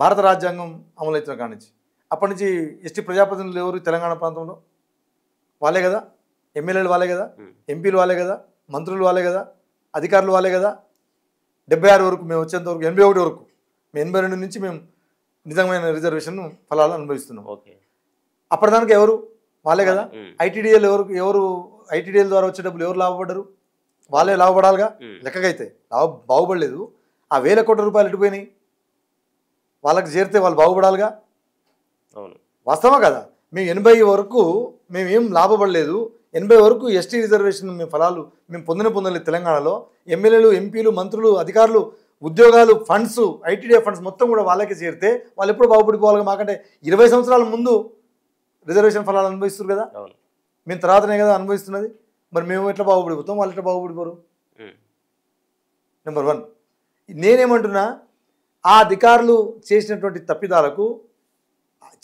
భారత రాజ్యాంగం అమలవుతున్న కాడి నుంచి. అప్పటి నుంచి ఎస్టీ ప్రజాప్రతినిధులు ఎవరు తెలంగాణ ప్రాంతంలో? వాళ్ళే కదా, ఎమ్మెల్యేలు వాళ్ళే కదా, ఎంపీలు వాళ్ళే కదా, మంత్రులు వాళ్ళే కదా, అధికారులు వాళ్ళే కదా. 76 వరకు మేము వచ్చేంత వరకు, 81 వరకు, మేము 82 నుంచి మేము నిజమైన రిజర్వేషన్ ఫలాలు అనుభవిస్తున్నాం. అప్పటిదానికి ఎవరు? వాళ్ళే కదా. ఐటీడీఎల్ ఎవరు ఐటీడీఎల్ ద్వారా వచ్చే డబ్బులు ఎవరు లాభపడ్డారు? వాళ్ళే లాభపడాలిగా. లెక్కకైతే బాగుపడలేదు. ఆ 1,000 కోట్ల రూపాయలు ఎటుపోయినాయి? వాళ్ళకి చేరితే వాళ్ళు బాగుపడాలిగా. వాస్తవా కదా? మేము 80 వరకు మేమేం లాభపడలేదు. 80 వరకు ఎస్టీ రిజర్వేషన్ మేము ఫలాలు మేము పొందలేదు తెలంగాణలో. ఎమ్మెల్యేలు, ఎంపీలు, మంత్రులు, అధికారులు, ఉద్యోగాలు, ఫండ్స్, ఐటీడీఎఫ్ ఫండ్స్ మొత్తం కూడా వాళ్ళకి చేరితే వాళ్ళు ఎప్పుడు బాగుపడిపోవాలి? మాకంటే 20 సంవత్సరాల ముందు రిజర్వేషన్ ఫలాలు అనుభవిస్తారు కదా, మేము తర్వాతనే కదా అనుభవిస్తున్నది. మరి మేము ఎట్లా బాగుపడిపోతాం, వాళ్ళు ఎట్లా బాగుపడిపోరు? నెంబర్ 1. నేనేమంటున్నా, ఆ అధికారులు చేసినటువంటి తప్పిదాలకు,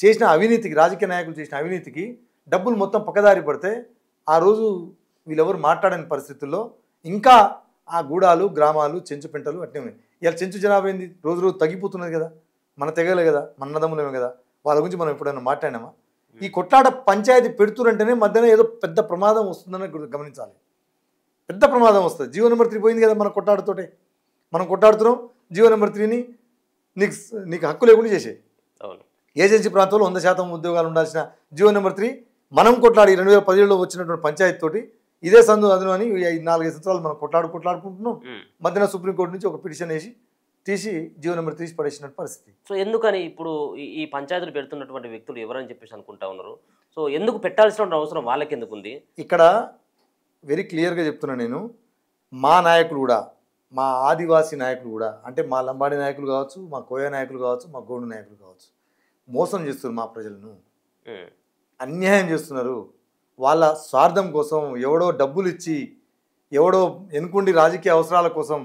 చేసిన అవినీతికి, రాజకీయ నాయకులు చేసిన అవినీతికి డబ్బులు మొత్తం పక్కదారి పడితే ఆ రోజు వీళ్ళెవరు మాట్లాడని పరిస్థితుల్లో ఇంకా ఆ గూడాలు, గ్రామాలు, చెంచు పెంటలు అట్నే ఉన్నాయి. ఇలా చెంచు జనాభా ఏంది? రోజు రోజు తగ్గిపోతున్నది కదా. మన తెగలే కదా, మన అన్నదమ్ములమే కదా. వాళ్ళ గురించి మనం ఎప్పుడైనా మాట్లాడినామా? ఈ కొట్లాట పంచాయతీ పెడుతురంటేనే మధ్యన ఏదో పెద్ద ప్రమాదం వస్తుందని గమనించాలి. పెద్ద ప్రమాదం వస్తుంది. జీవో నెంబర్ 3 పోయింది కదా మన కొట్లాటతోటే. మనం కొట్లాడుతున్నాం, జీవో నెంబర్ 3ని నీకు హక్కు లేకుండా చేసే. ఏజెన్సీ ప్రాంతంలో 100% ఉద్యోగాలు ఉండాల్సిన జీవో నెంబర్ 3 మనం కొట్లాడి 2017లో వచ్చినటువంటి పంచాయతీ తోటి ఇదే సందు అదును అని 4-5 సంవత్సరాలు మనం కొట్లాడుకుంటున్నాం. మధ్యన సుప్రీంకోర్టు నుంచి ఒక పిటిషన్ వేసి తీసి జీవో నెంబర్ 3 పడేసిన పరిస్థితి. సో ఎందుకని ఇప్పుడు ఈ పంచాయతీలు పెడుతున్నటువంటి వ్యక్తులు ఎవరని చెప్పేసి అనుకుంటా ఉన్నారు? సో ఎందుకు పెట్టాల్సిన అవసరం వాళ్ళకి ఎందుకు ఉంది? ఇక్కడ వెరీ క్లియర్గా చెప్తున్నా నేను. మా నాయకులు కూడా, మా ఆదివాసీ నాయకులు కూడా, అంటే మా లంబాడి నాయకులు కావచ్చు, మా కోయ నాయకులు కావచ్చు, మా గోండు నాయకులు కావచ్చు, మోసం చేస్తున్నారు మా ప్రజలను, అన్యాయం చేస్తున్నారు. వాళ్ళ స్వార్థం కోసం ఎవడో డబ్బులు ఇచ్చి, ఎవడో ఎన్నుకుండి రాజకీయ అవసరాల కోసం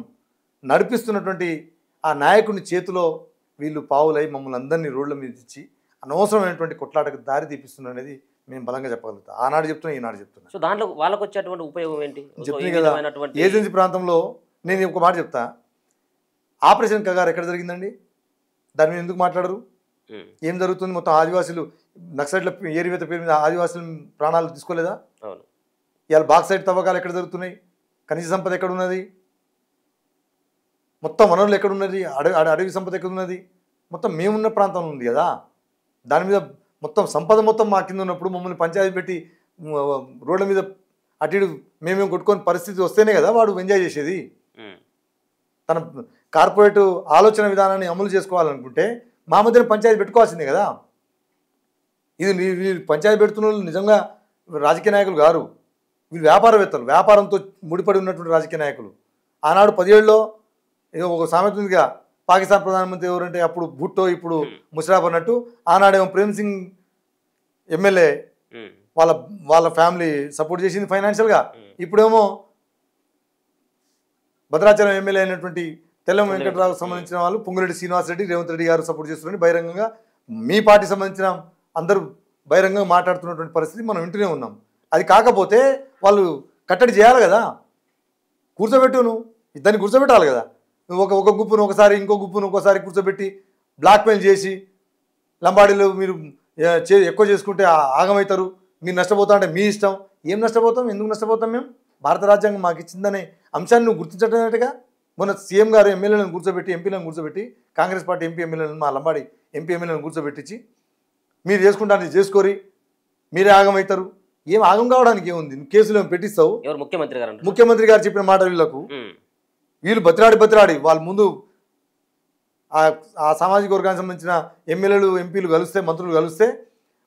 నడిపిస్తున్నటువంటి ఆ నాయకుని చేతిలో వీళ్ళు పావులై మమ్మల్ని అందరినీ రోడ్ల మీద ఇచ్చి అనవసరమైనటువంటి కొట్లాటకు దారి తీపిస్తున్నారు అనేది మేము బలంగా చెప్పగలుగుతాం. ఆనాడు చెప్తున్నా, ఈనాడు చెప్తున్నా. సో దాంట్లో వాళ్ళకు వచ్చేటువంటి ఉపయోగం ఏంటి? చెప్తుంది కదా, ఏజెన్సీ ప్రాంతంలో నేను ఒక మాట చెప్తా. ఆపరేషన్ కగారు ఎక్కడ జరిగిందండి? దాని మీద ఎందుకు మాట్లాడరు? ఏం జరుగుతుంది? మొత్తం ఆదివాసులు నక్సలైట్ల ఏరివేత పేరు మీద ఆదివాసుల ప్రాణాలు తీసుకోలేదా? ఇవాళ బాక్సైట్ తవ్వకాలు ఎక్కడ జరుగుతున్నాయి? ఖనిజ సంపద ఎక్కడ ఉన్నది? మొత్తం వనరులు ఎక్కడున్నది? అడవి సంపద ఎక్కడున్నది? మొత్తం మేమున్న ప్రాంతంలో ఉంది కదా. దాని మీద మొత్తం సంపద మొత్తం మా కింద ఉన్నప్పుడు మమ్మల్ని పంచాయతీ పెట్టి రోడ్ల మీద అటు ఇటు మేమేం కొట్టుకొని పరిస్థితి వస్తేనే కదా వాడు ఎంజాయ్ చేసేది. తన కార్పొరేట్ ఆలోచన విధానాన్ని అమలు చేసుకోవాలనుకుంటే మా మధ్యన పంచాయతీ పెట్టుకోవాల్సిందే కదా. ఇది వీళ్ళు పంచాయతీ పెడుతున్న వాళ్ళు నిజంగా రాజకీయ నాయకులు గారు, వీళ్ళు వ్యాపారవేత్తలు, వ్యాపారంతో ముడిపడి ఉన్నటువంటి రాజకీయ నాయకులు. ఆనాడు 17లో ఏదో ఒక సామెత ఉందిగా, పాకిస్తాన్ ప్రధానమంత్రి ఎవరంటే అప్పుడు భుట్టో ఇప్పుడు ముషరఫ్ అన్నట్టు, ఆనాడేమో ప్రేమ్ సింగ్ ఎమ్మెల్యే వాళ్ళ ఫ్యామిలీ సపోర్ట్ చేసింది ఫైనాన్షియల్గా. ఇప్పుడేమో భద్రాచలం ఎమ్మెల్యే అయినటువంటి తెల్లం వెంకటరావుకు సంబంధించిన వాళ్ళు పొంగులేటి శ్రీనివాసరెడ్డి, రేవంత్ రెడ్డి గారు సపోర్ట్ చేస్తున్నారని బహిరంగంగా మీ పార్టీ సంబంధించిన అందరూ బహిరంగంగా మాట్లాడుతున్నటువంటి పరిస్థితి మనం వింటూనే ఉన్నాం. అది కాకపోతే వాళ్ళు కట్టడి చేయాలి కదా, కూర్చోబెట్టు, నువ్వు ఇద్దరిని కూర్చోబెట్టాలి కదా. నువ్వు ఒక గుంపును ఒకసారి, ఇంకో గుంపును ఒకసారి కూర్చోబెట్టి బ్లాక్మెయిల్ చేసి లంబాడీలో మీరు ఎక్కువ చేసుకుంటే ఆగమవుతారు, మీరు నష్టపోతా అంటే మీ ఇష్టం. ఏం నష్టపోతాం? ఎందుకు నష్టపోతాం? మేము భారత రాజ్యాంగం మాకు ఇచ్చిందనే అంశాన్ని నువ్వు గుర్తించటట్టుగా మొన్న సీఎం గారు ఎమ్మెల్యేలను కూర్చోబెట్టి, ఎంపీలను కూర్చోబెట్టి, కాంగ్రెస్ పార్టీ ఎంపీ ఎమ్మెల్యేలను, మా లంబాడి ఎంపీ ఎమ్మెల్యేలను కూర్చోబెట్టించి మీరు చేసుకుంటాను చేసుకోరి, మీరే ఆగమవుతారు. ఏం ఆగం కావడానికి ఏముంది? కేసులు ఏమి పెట్టిస్తావు? ముఖ్యమంత్రి గారు చెప్పిన మాట వీళ్ళకు, వీళ్ళు బతిరాడి వాళ్ళ ముందు ఆ సామాజిక వర్గానికి సంబంధించిన ఎమ్మెల్యేలు, ఎంపీలు కలిస్తే, మంత్రులు కలిస్తే,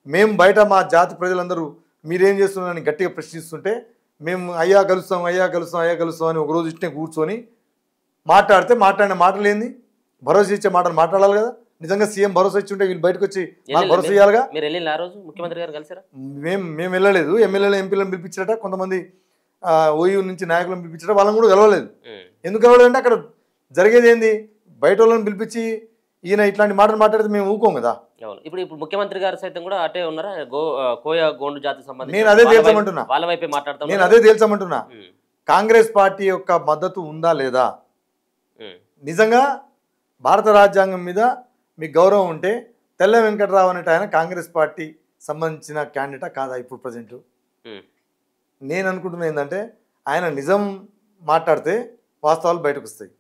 మేము బయట మా జాతి ప్రజలందరూ మీరేం చేస్తున్నారని గట్టిగా ప్రశ్నిస్తుంటే మేము అయ్యా కలుస్తాం అని ఒకరోజు ఇట్నే కూర్చొని మాట్లాడితే మాట్లాడిన మాటలు ఏంది? భరోసా ఇచ్చే మాటలు మాట్లాడాలి కదా. నిజంగా సీఎం భరోసా ఇచ్చి ఉంటే వీళ్ళు బయటకు వచ్చి భరోసా ఇవ్వాలిగా. మేము వెళ్ళలేదు. ఎమ్మెల్యేలు, ఎంపీలను పిలిపించారట, కొంతమంది ఓయూ నుంచి నాయకులను పిలిపించారట, వాళ్ళని కూడా కలవలేదు. ఎందుకు కలవలేదంటే అక్కడ జరిగేది ఏంది? బయట వాళ్ళని పిలిపించి ఈయన ఇట్లాంటి మాటలు మాట్లాడితే మేము ఊకోం కదా. ఇప్పుడు ముఖ్యమంత్రి గారు సైతం కూడా అటే ఉన్నారా? కోయ గోండు జాతి సంబంధించి నేను అదే తేల్చమంటున్నా, వాళ్ళ వైపే మాట్లాడతాను. నేను అదే తేల్చమంటున్నా. కాంగ్రెస్ పార్టీ యొక్క మద్దతు ఉందా లేదా? నిజంగా భారత రాజ్యాంగం మీద మీకు గౌరవం ఉంటే తెల్ల వెంకటరావు అనేట ఆయన కాంగ్రెస్ పార్టీ సంబంధించిన క్యాండిడేటా కాదా ఇప్పుడు ప్రజెంట్? నేను అనుకుంటున్నా ఏంటంటే ఆయన నిజం మాట్లాడితే వాస్తవాలు బయటకు వస్తాయి.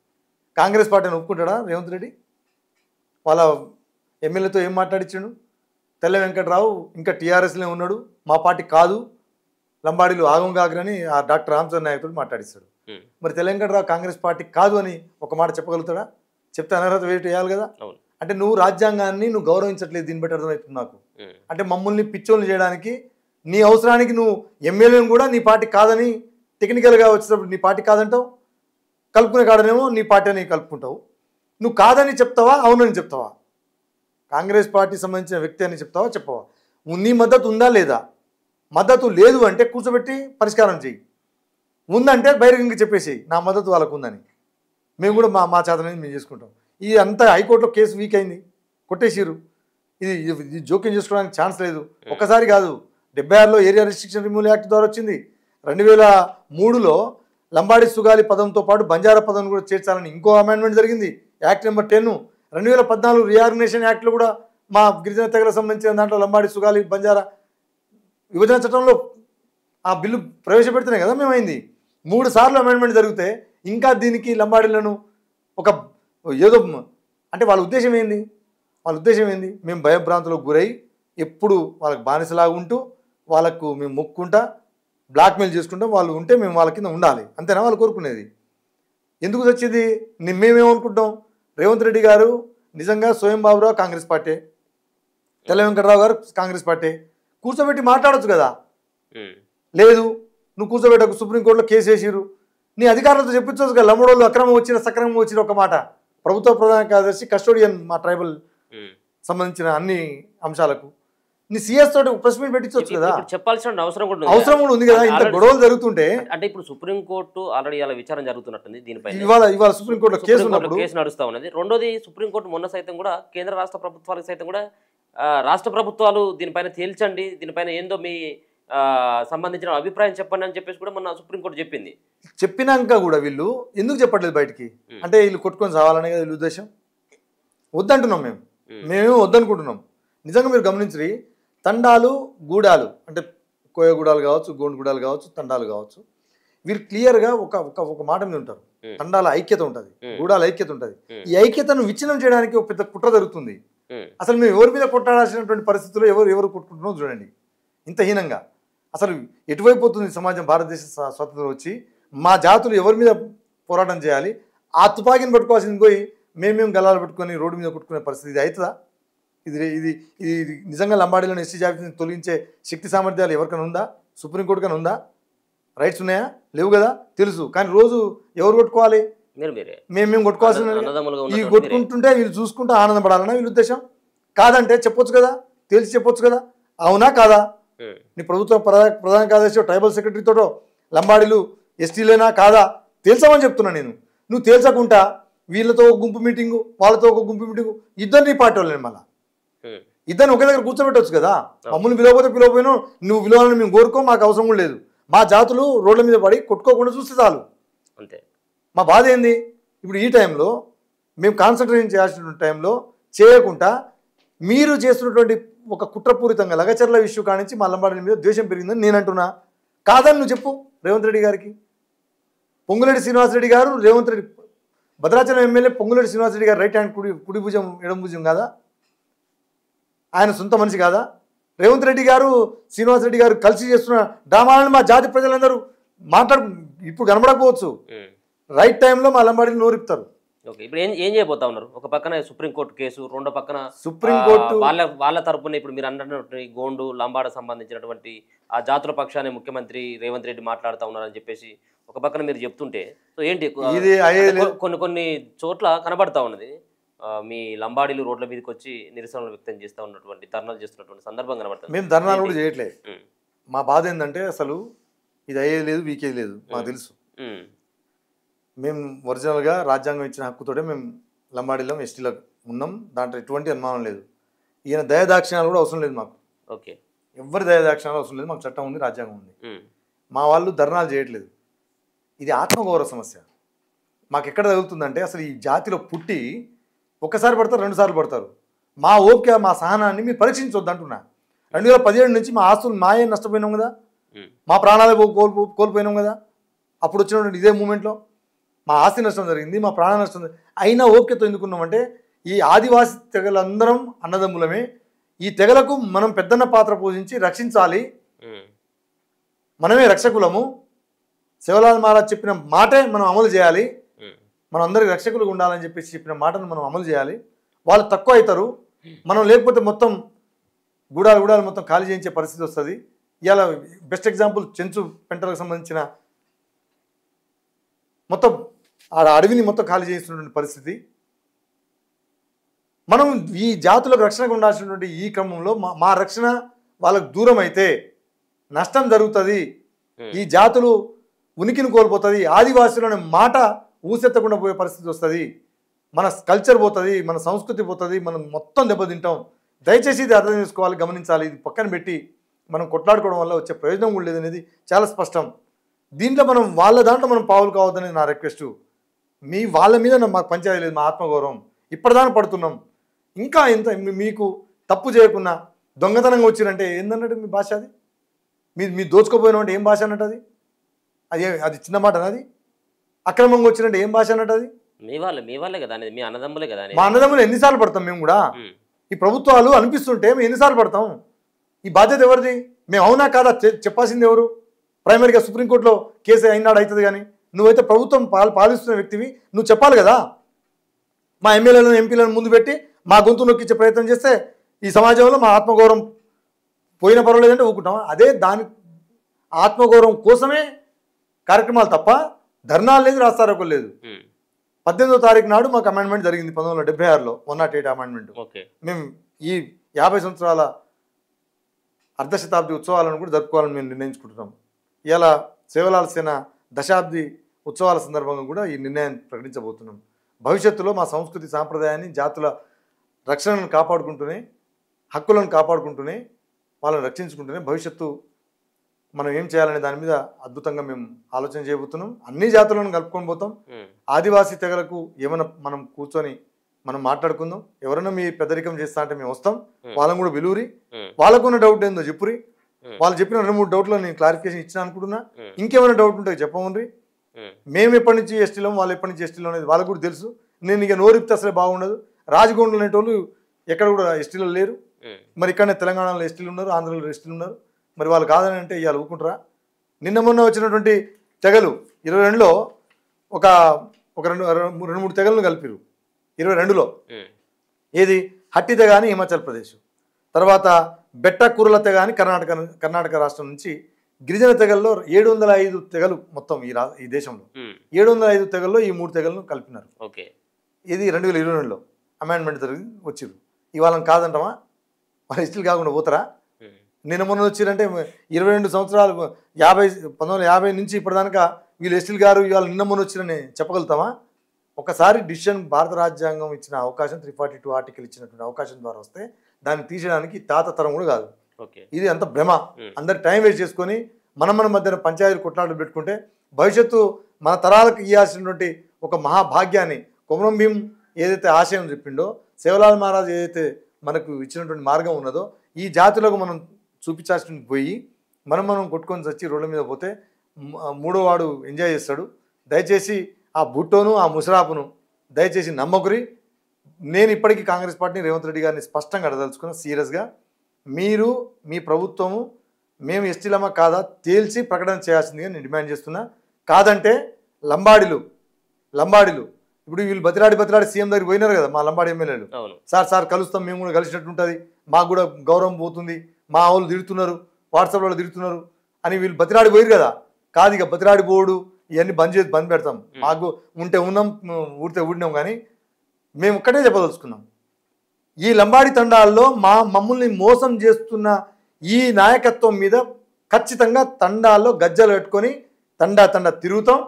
కాంగ్రెస్ పార్టీని ఒప్పుకుంటాడా రేవంత్ రెడ్డి? వాళ్ళ ఎమ్మెల్యేతో ఏం మాట్లాడించాడు? తెల్ల వెంకటరావు ఇంకా టీఆర్ఎస్లో ఉన్నాడు, మా పార్టీ కాదు, లంబాడీలు ఆగం కాగరని ఆ డాక్టర్ రామచంద్ర నాయకుడు మాట్లాడిస్తాడు. మరి తెల్ల వెంకటరావు కాంగ్రెస్ పార్టీ కాదు అని ఒక మాట చెప్పగలుగుతాడా? చెప్తే అనర్హత వేటు వేయాలి కదా. అంటే నువ్వు రాజ్యాంగాన్ని నువ్వు గౌరవించట్లేదు, దీన్ని బట్టి అర్థమవుతుంది నాకు. అంటే మమ్మల్ని పిచ్చోళ్ళు చేయడానికి, నీ అవసరానికి నువ్వు ఎమ్మెల్యేని కూడా నీ పార్టీ కాదని టెక్నికల్గా వచ్చేటప్పుడు నీ పార్టీ కాదంటావు, కలుపుకునే కాడనేమో నీ పార్టీ అని కలుపుకుంటావు. నువ్వు కాదని చెప్తావా, అవునని చెప్తావా? కాంగ్రెస్ పార్టీ సంబంధించిన వ్యక్తి అని చెప్తావా, చెప్పవా? నీ మద్దతు ఉందా లేదా? మద్దతు లేదు అంటే కూర్చోబెట్టి పరిష్కారం చెయ్యి, ఉందంటే బహిరంగంగా చెప్పేసి నా మద్దతు వాళ్ళకు ఉందని, మేము కూడా మా చేతనని మేము చేసుకుంటాం. ఈ అంతా హైకోర్టులో కేసు వీక్ అయింది, కొట్టేసిరు. ఇది జోక్యం చేసుకోవడానికి ఛాన్స్ లేదు. ఒక్కసారి కాదు, 76లో ఏరియా రిస్ట్రిక్షన్ రిమూవల్ యాక్ట్ ద్వారా వచ్చింది. 2003లో లంబాడి సుగాలి పదంతో పాటు బంజారా పదం కూడా చేర్చాలని ఇంకో అమెండ్మెంట్ జరిగింది, యాక్ట్ నెంబర్ 10. 2014 రీఆర్గనైజేషన్ యాక్ట్లో కూడా మా గిరిజన తెగలకు సంబంధించిన దాంట్లో లంబాడి సుగాలి బంజారా విభజన చట్టంలో ఆ బిల్లు ప్రవేశపెడుతున్నాయి కదా మేమైంది. 3 సార్లు అమెండ్మెంట్ జరిగితే ఇంకా దీనికి లంబాడీలను ఒక ఏదో అంటే వాళ్ళ ఉద్దేశం ఏంది? మేము భయభ్రాంతులకు గురై ఎప్పుడు వాళ్ళకి బానిసలాగా ఉంటూ వాళ్ళకు మేము మొక్కుంటా బ్లాక్మెయిల్ చేసుకుంటాం, వాళ్ళు ఉంటే మేము వాళ్ళ కింద ఉండాలి, అంతేనా వాళ్ళు కోరుకునేది? ఎందుకు వచ్చింది? మేమేమనుకుంటాం? రేవంత్ రెడ్డి గారు నిజంగా స్వయం బాబురావు కాంగ్రెస్ పార్టీ, తెల్ల వెంకటరావు గారు కాంగ్రెస్ పార్టీ, కూర్చోబెట్టి మాట్లాడొచ్చు కదా. లేదు, నువ్వు కూర్చోబెట్టకు, సుప్రీంకోర్టులో కేసు వేసిరు, నీ అధికారులతో చెప్పించవచ్చు కదా. లంబడోళ్ళు అక్రమం వచ్చిన సక్రమం వచ్చిన ఒక మాట, ప్రభుత్వ ప్రధాన కార్యదర్శి కస్టోడియన్ మా ట్రైబల్ సంబంధించిన అన్ని అంశాలకు నీ సిఎస్ తోటి ప్రెస్ మీట్ పెట్టించవచ్చు కదా. చెప్పాల్సిన అవసరం కూడా ఉంది కదా. ఇంత గొడవలు జరుగుతుంటే అంటే ఇప్పుడు సుప్రీంకోర్టు ఆల్రెడీ ఇలా విచారణ జరుగుతున్నట్టుంది దీనిపై. ఇవాళ సుప్రీంకోర్టులో కేసు నడుస్తా ఉన్నది. రెండోది, సుప్రీంకోర్టు మొన్న సైతం కూడా కేంద్ర రాష్ట్ర ప్రభుత్వాలకు సైతం కూడా రాష్ట్ర ప్రభుత్వాలు దీనిపైన తేల్చండి, దీనిపైన ఏందో మీ సంబంధించిన అభిప్రాయం చెప్పండి అని చెప్పేసి కూడా మొన్న సుప్రీంకోర్టు చెప్పింది. చెప్పినాక కూడా వీళ్ళు ఎందుకు చెప్పట్లేదు బయటికి? అంటే వీళ్ళు కొట్టుకొని సావాలనే కదా వీళ్ళ ఉద్దేశం. వద్దంటున్నాం మేము. మేము వద్దనుకుంటున్నాం. నిజంగా మీరు గమనించి తండాలు గూడాలు అంటే కోయగూడాలు కావచ్చు, గోండుగూడాలు కావచ్చు, తండాలు కావచ్చు, వీరు క్లియర్గా ఒక మాట మీద ఉంటారు. తండాల ఐక్యత ఉంటుంది, గూడాల ఐక్యత ఉంటుంది. ఈ ఐక్యతను విచ్ఛిన్నం చేయడానికి ఒక పెద్ద కుట్ర జరుగుతుంది. అసలు మేము ఎవరి మీద కొట్టాడాల్సినటువంటి పరిస్థితుల్లో ఎవరు కొట్టుకుంటున్నాం చూడండి. ఇంత హీనంగా అసలు ఎటువైపు పోతుంది సమాజం. భారతదేశ స్వతంత్రం వచ్చి మా జాతులు ఎవరి మీద పోరాటం చేయాలి, ఆ తుపాకీని పట్టుకోవాల్సింది పోయి మేము గల్లాలు పెట్టుకొని రోడ్డు మీద కొట్టుకునే పరిస్థితి ఇది అవుతుందా? ఇది ఇది ఇది నిజంగా లంబాడీలోని ఎస్టీ జాబితాని తొలగించే శక్తి సామర్థ్యాలు ఎవరికైనా ఉందా? సుప్రీంకోర్టు కన్నా ఉందా? రైట్స్ ఉన్నాయా? లేవు కదా, తెలుసు. కానీ రోజు ఎవరు కొట్టుకోవాలి? మేము కొట్టుకోవాల్సిన. ఇవి కొట్టుకుంటుంటే వీళ్ళు చూసుకుంటూ ఆనందపడాలన్నా వీళ్ళ ఉద్దేశం? కాదంటే చెప్పొచ్చు కదా, తెలిసి చెప్పొచ్చు కదా, అవునా కాదా? నీ ప్రభుత్వ ప్రధాన కార్యదర్శి ట్రైబల్ సెక్రటరీతో లంబాడీలు ఎస్టీలేనా కాదా తేల్చామని చెప్తున్నా నేను. నువ్వు తేల్చకుండా వీళ్ళతో ఒక గుంపు మీటింగు, వాళ్ళతో ఒక గుంపు మీటింగు, ఇద్దరు నీ పార్టీ వాళ్ళని మళ్ళీ ఇద్దరిని ఒకే దగ్గర కూర్చోబెట్టవచ్చు కదా. మమ్మల్ని పిలవకపోయినా నువ్వు పిలవాలని మేము కోరుకో, మాకు అవసరం కూడా లేదు. మా జాతులు రోడ్ల మీద పడి కొట్టుకోకుండా చూస్తే చాలు. అంతే. మా బాధ ఏంది? ఇప్పుడు ఈ టైంలో మేము కాన్సన్ట్రేషన్ చేయాల్సినటువంటి టైంలో చేయకుండా మీరు చేస్తున్నటువంటి ఒక కుట్రపూరితంగా లగచర్ల ఇష్యూ కానించి మా లంబాడీల మీద ద్వేషం పెరిగిందని నేను అంటున్నా. కాదని నువ్వు చెప్పు రేవంత్ రెడ్డి గారికి. పొంగులేటి శ్రీనివాసరెడ్డి గారు రేవంత్ రెడ్డి, భద్రాచలం ఎమ్మెల్యే పొంగులేటి శ్రీనివాసరెడ్డి గారు రైట్ హ్యాండ్ కుడి భుజం ఎడమ భుజం కాదా? ఆయన సొంత మనిషి కాదా? రేవంత్ రెడ్డి గారు శ్రీనివాసరెడ్డి గారు కలిసి చేస్తున్న డ్రామాలను మా జాతి ప్రజలందరూ ఇప్పుడు కనబడకపోవచ్చు, రైట్ టైంలో మా లంబాడీలు నోరిపుతారు. ఓకే, ఇప్పుడు ఏం చేయబోతా ఉన్నారు? ఒక పక్కన సుప్రీంకోర్టు కేసు, రెండో పక్కన సుప్రీంకోర్టు వాళ్ళ తరపున ఇప్పుడు మీరు అన్నటువంటి గోండు లంబాడ సంబంధించినటువంటి ఆ జాతుల పక్షాన్ని ముఖ్యమంత్రి రేవంత్ రెడ్డి మాట్లాడుతూ ఉన్నారని చెప్పేసి ఒక పక్కన మీరు చెప్తుంటే, సో ఏంటి కొన్ని చోట్ల కనబడతా ఉన్నది మీ లంబాడీలు రోడ్ల మీదకి వచ్చి నిరసనలు వ్యక్తం చేస్తూ ఉన్నటువంటి, ధర్నాలు చేస్తున్నటువంటి సందర్భం కనబడుతుంది. మేము ధర్నాలు కూడా చేయట్లేదు. మా బాధ ఏంటంటే అసలు ఇది అయ్యేది లేదు, వీకేది లేదు, మాకు తెలుసు. మేము ఒరిజినల్గా రాజ్యాంగం ఇచ్చిన హక్కుతోటే మేము లంబాడీలో ఎస్టీలో ఉన్నాం, దాంట్లో ఎటువంటి అనుమానం లేదు. ఈయన దయదాక్షిణాలు కూడా అవసరం లేదు మాకు. ఓకే, ఎవరి దయదాక్షిణాలు అవసరం లేదు, మాకు చట్టం ఉంది, రాజ్యాంగం ఉంది. మా వాళ్ళు ధర్నాలు చేయట్లేదు. ఇది ఆత్మగౌరవ సమస్య. మాకు ఎక్కడ తగులుతుందంటే అసలు ఈ జాతిలో పుట్టి ఒకసారి పడతారు, 2 సార్లు పడతారు. మా ఓపిక, మా సహనాన్ని మీరు పరీక్షించొద్దు అంటున్నా. 2017 నుంచి మా ఆస్తులు మాయే నష్టపోయినాం కదా, మా ప్రాణాలు కోల్పోయినాం కదా. అప్పుడు వచ్చినటువంటి ఇదే మూమెంట్లో మా ఆస్తి నష్టం జరిగింది, మా ప్రాణ నష్టం అయినా ఓపికతో ఎందుకున్నామంటే ఈ ఆదివాసి తెగలందరం అన్నదమ్ములమే. ఈ తెగలకు మనం పెద్దన్న పాత్ర పూజించి రక్షించాలి, మనమే రక్షకులము. శివలాల్ మహారాజ్ చెప్పిన మాటే మనం అమలు చేయాలి, మనం అందరికి రక్షకులుగా ఉండాలని చెప్పేసి చెప్పిన మాటను మనం అమలు చేయాలి. వాళ్ళు తక్కువ అవుతారు, మనం లేకపోతే మొత్తం గూడాలు మొత్తం ఖాళీ చేయించే పరిస్థితి వస్తుంది. ఇవాళ బెస్ట్ ఎగ్జాంపుల్ చెంచు పెంటలకు సంబంధించిన మొత్తం ఆ అడవిని మొత్తం ఖాళీ చేస్తున్నటువంటి పరిస్థితి. మనం ఈ జాతులకు రక్షణగా ఉండాల్సినటువంటి ఈ క్రమంలో మా రక్షణ వాళ్ళకు దూరం అయితే నష్టం జరుగుతుంది, ఈ జాతులు ఉనికిని కోల్పోతుంది, ఆదివాసులు అనే మాట ఊసెత్తకుండా పోయే పరిస్థితి వస్తుంది, మన కల్చర్ పోతుంది, మన సంస్కృతి పోతుంది, మనం మొత్తం దెబ్బతింటాం. దయచేసి ఇది అర్థం చేసుకోవాలి, గమనించాలి. ఇది పక్కన పెట్టి మనం కొట్లాడుకోవడం వల్ల వచ్చే ప్రయోజనం కూడా లేదనేది చాలా స్పష్టం. దీంట్లో వాళ్ళ దాంట్లో మనం పావులు కావద్దనేది నా రిక్వెస్ట్. వాళ్ళ మీద మాకు పంచాయతీ లేదు, మా ఆత్మగౌరవం ఇప్పటిదాకా పడుతున్నాం. ఇంకా ఇంత మీకు తప్పు చేయకుండా దొంగతనంగా వచ్చిరంటే ఏందన్నట్టు మీ భాష? అది మీ దోచుకోపోయినా అంటే ఏం భాష అన్నట్టు? అది చిన్న మాట అన్నది. అక్రమంగా వచ్చినట్టు ఏం భాష అన్నట్టు? అది మీ వాళ్ళే కదా, మీ అన్నదమ్ములే కదా. మా అన్నదమ్ములు ఎన్నిసార్లు పడతాం మేము కూడా. ఈ ప్రభుత్వాలు అనిపిస్తుంటే మేము ఎన్నిసార్లు పడతాం? ఈ బాధ్యత ఎవరిది? మేము అవునా కాదా చెప్పాల్సింది ఎవరు? ప్రైమరీగా సుప్రీంకోర్టులో కేసు అయినాడు అవుతుంది, కానీ నువ్వైతే ప్రభుత్వం పాలిస్తున్న వ్యక్తివి, నువ్వు చెప్పాలి కదా. మా ఎమ్మెల్యేలను ఎంపీలను ముందు పెట్టి మా గొంతు నొక్కించే ప్రయత్నం చేస్తే ఈ సమాజంలో మా ఆత్మగౌరవం పోయిన పర్వాలేదంటే ఊరుకుంటామా? అదే దాని ఆత్మగౌరవం కోసమే కార్యక్రమాలు తప్ప ధర్నాలు లేదు, రాస్తారోకో లేదు. 18వ తారీఖు నాడు మాకు అమెండ్మెంట్ జరిగింది 1976లో, 108 అమెండ్మెంట్. మేము ఈ 50 సంవత్సరాల అర్ధశతాబ్ది ఉత్సవాలను కూడా జరుపుకోవాలని మేము నిర్ణయించుకుంటున్నాం. ఇలా సేవలాల్ సేన దశాబ్ది ఉత్సవాల సందర్భంగా కూడా ఈ నిర్ణయాన్ని ప్రకటించబోతున్నాం. భవిష్యత్తులో మా సంస్కృతి సాంప్రదాయాన్ని, జాతుల రక్షణను కాపాడుకుంటూనే, హక్కులను కాపాడుకుంటూనే, వాళ్ళని రక్షించుకుంటూనే భవిష్యత్తు మనం ఏం చేయాలనే దాని మీద అద్భుతంగా మేము ఆలోచన చేయబోతున్నాం. అన్ని జాతులను కలుపుకొని పోతాం. ఆదివాసీ తెగలకు ఏమైనా మనం కూర్చొని మనం మాట్లాడుకుందాం. ఎవరైనా మీ పెద్దరికం చేస్తా అంటే మేము వస్తాం, వాళ్ళని కూడా పిలువురి, వాళ్ళకున్న డౌట్ ఏందో చెప్పురి. వాళ్ళు చెప్పిన 2-3 డౌట్లో నేను క్లారిఫికేషన్ ఇచ్చిన అనుకుంటున్నా. ఇంకేమైనా డౌట్ ఉంటే చెప్పమండ్రి. మేము ఎప్పటి నుంచి ఎస్టీలో, వాళ్ళు ఎప్పటి నుంచి ఎస్టీలో అనేది వాళ్ళకు కూడా తెలుసు. నేను ఇక నోరిపితే అసలే బాగుండదు. రాజగోండలు అనేటోళ్ళు ఎక్కడ కూడా ఎస్టీలో లేరు. మరి ఇక్కడనే తెలంగాణలో ఎస్టీలు ఉన్నారు, ఆంధ్రలో ఎస్టీలు ఉన్నారు. మరి వాళ్ళు కాదని అంటే ఇవాళ ఊరుకుంటారా? నిన్న మొన్న వచ్చినటువంటి తెగలు 22లో ఒక 2-3 తెగలను కలిపిరు 22లో. ఏది హట్టి తెగ అని హిమాచల్ ప్రదేశ్, తర్వాత బెట్ట కుర్రల తెగ అని కర్ణాటక రాష్ట్రం నుంచి గిరిజన తెగల్లో 705 తెగలు మొత్తం ఈ దేశంలో 705 తెగల్లో ఈ 3 తెగలను కలిపినారు. ఇది 2022లో అమెండ్మెంట్ జరిగి వచ్చిరు. ఇవాళ కాదంటామా? వాళ్ళ ఎస్టీలు కాకుండా పోతారా? నిన్న మొన్న వచ్చిరంటే 22 సంవత్సరాలు 1950 నుంచి ఇప్పటిదాకా వీళ్ళు ఎస్టీలు గారు ఇవాళ నిన్న మొన్న వచ్చిరని చెప్పగలుగుతామా? ఒకసారి డిసిషన్ భారత రాజ్యాంగం ఇచ్చిన అవకాశం 342 ఆర్టికల్ ఇచ్చినటువంటి అవకాశం ద్వారా వస్తే దాన్ని తీసేయడానికి తాత తరం కూడా కాదు. ఇది అంత భ్రమ. అందరు టైం వేస్ట్ చేసుకొని మన మధ్యన పంచాయతీలు కొట్లాటలు పెట్టుకుంటే భవిష్యత్తు మన తరాలకు ఇవ్వాల్సినటువంటి ఒక మహాభాగ్యాన్ని కొమరం భీం ఏదైతే ఆశయం చెప్పిండో, సేవలాల్ మహారాజ్ ఏదైతే మనకు ఇచ్చినటువంటి మార్గం ఉన్నదో ఈ జాతులకు మనం చూపించాల్సి పోయి మనం కొట్టుకొని వచ్చి రోడ్ల మీద పోతే మూడో వాడు ఎంజాయ్ చేస్తాడు. దయచేసి ఆ బుట్టోను ఆ ముసరాపును దయచేసి నమ్మకురి. నేను ఇప్పటికీ కాంగ్రెస్ పార్టీని రేవంత్ రెడ్డి గారిని స్పష్టంగా అడదలుచుకున్నా. సీరియస్గా మీరు మీ ప్రభుత్వము మేము ఎస్టీలమా కాదా తేల్చి ప్రకటన చేయాల్సిందిగా నేను డిమాండ్ చేస్తున్నా. కాదంటే లంబాడీలు ఇప్పుడు వీళ్ళు బతిలాడి సీఎం దగ్గరికి పోయినారు కదా మా లంబాడి ఎమ్మెల్యేలు. సార్ కలుస్తాం, మేము కూడా కలిసినట్టు ఉంటుంది, మాకు కూడా గౌరవం పోతుంది, మా వాళ్ళు తిడుతున్నారు, వాట్సాప్లో తిడుతున్నారు అని వీళ్ళు బతిలాడి పోయారు కదా. కాదు ఇక బతిలాడి పోడు ఇవన్నీ బంద్ పెడతాం. మాకు ఉంటే ఉన్నాం, ఊడితే ఊడినాం. కానీ మేము ఒక్కటే చెప్పదలుచుకున్నాం, ఈ లంబాడి తండాల్లో మమ్మల్ని మోసం చేస్తున్న ఈ నాయకత్వం మీద ఖచ్చితంగా తండాల్లో గజ్జలు పెట్టుకొని తండా తిరుగుతాం.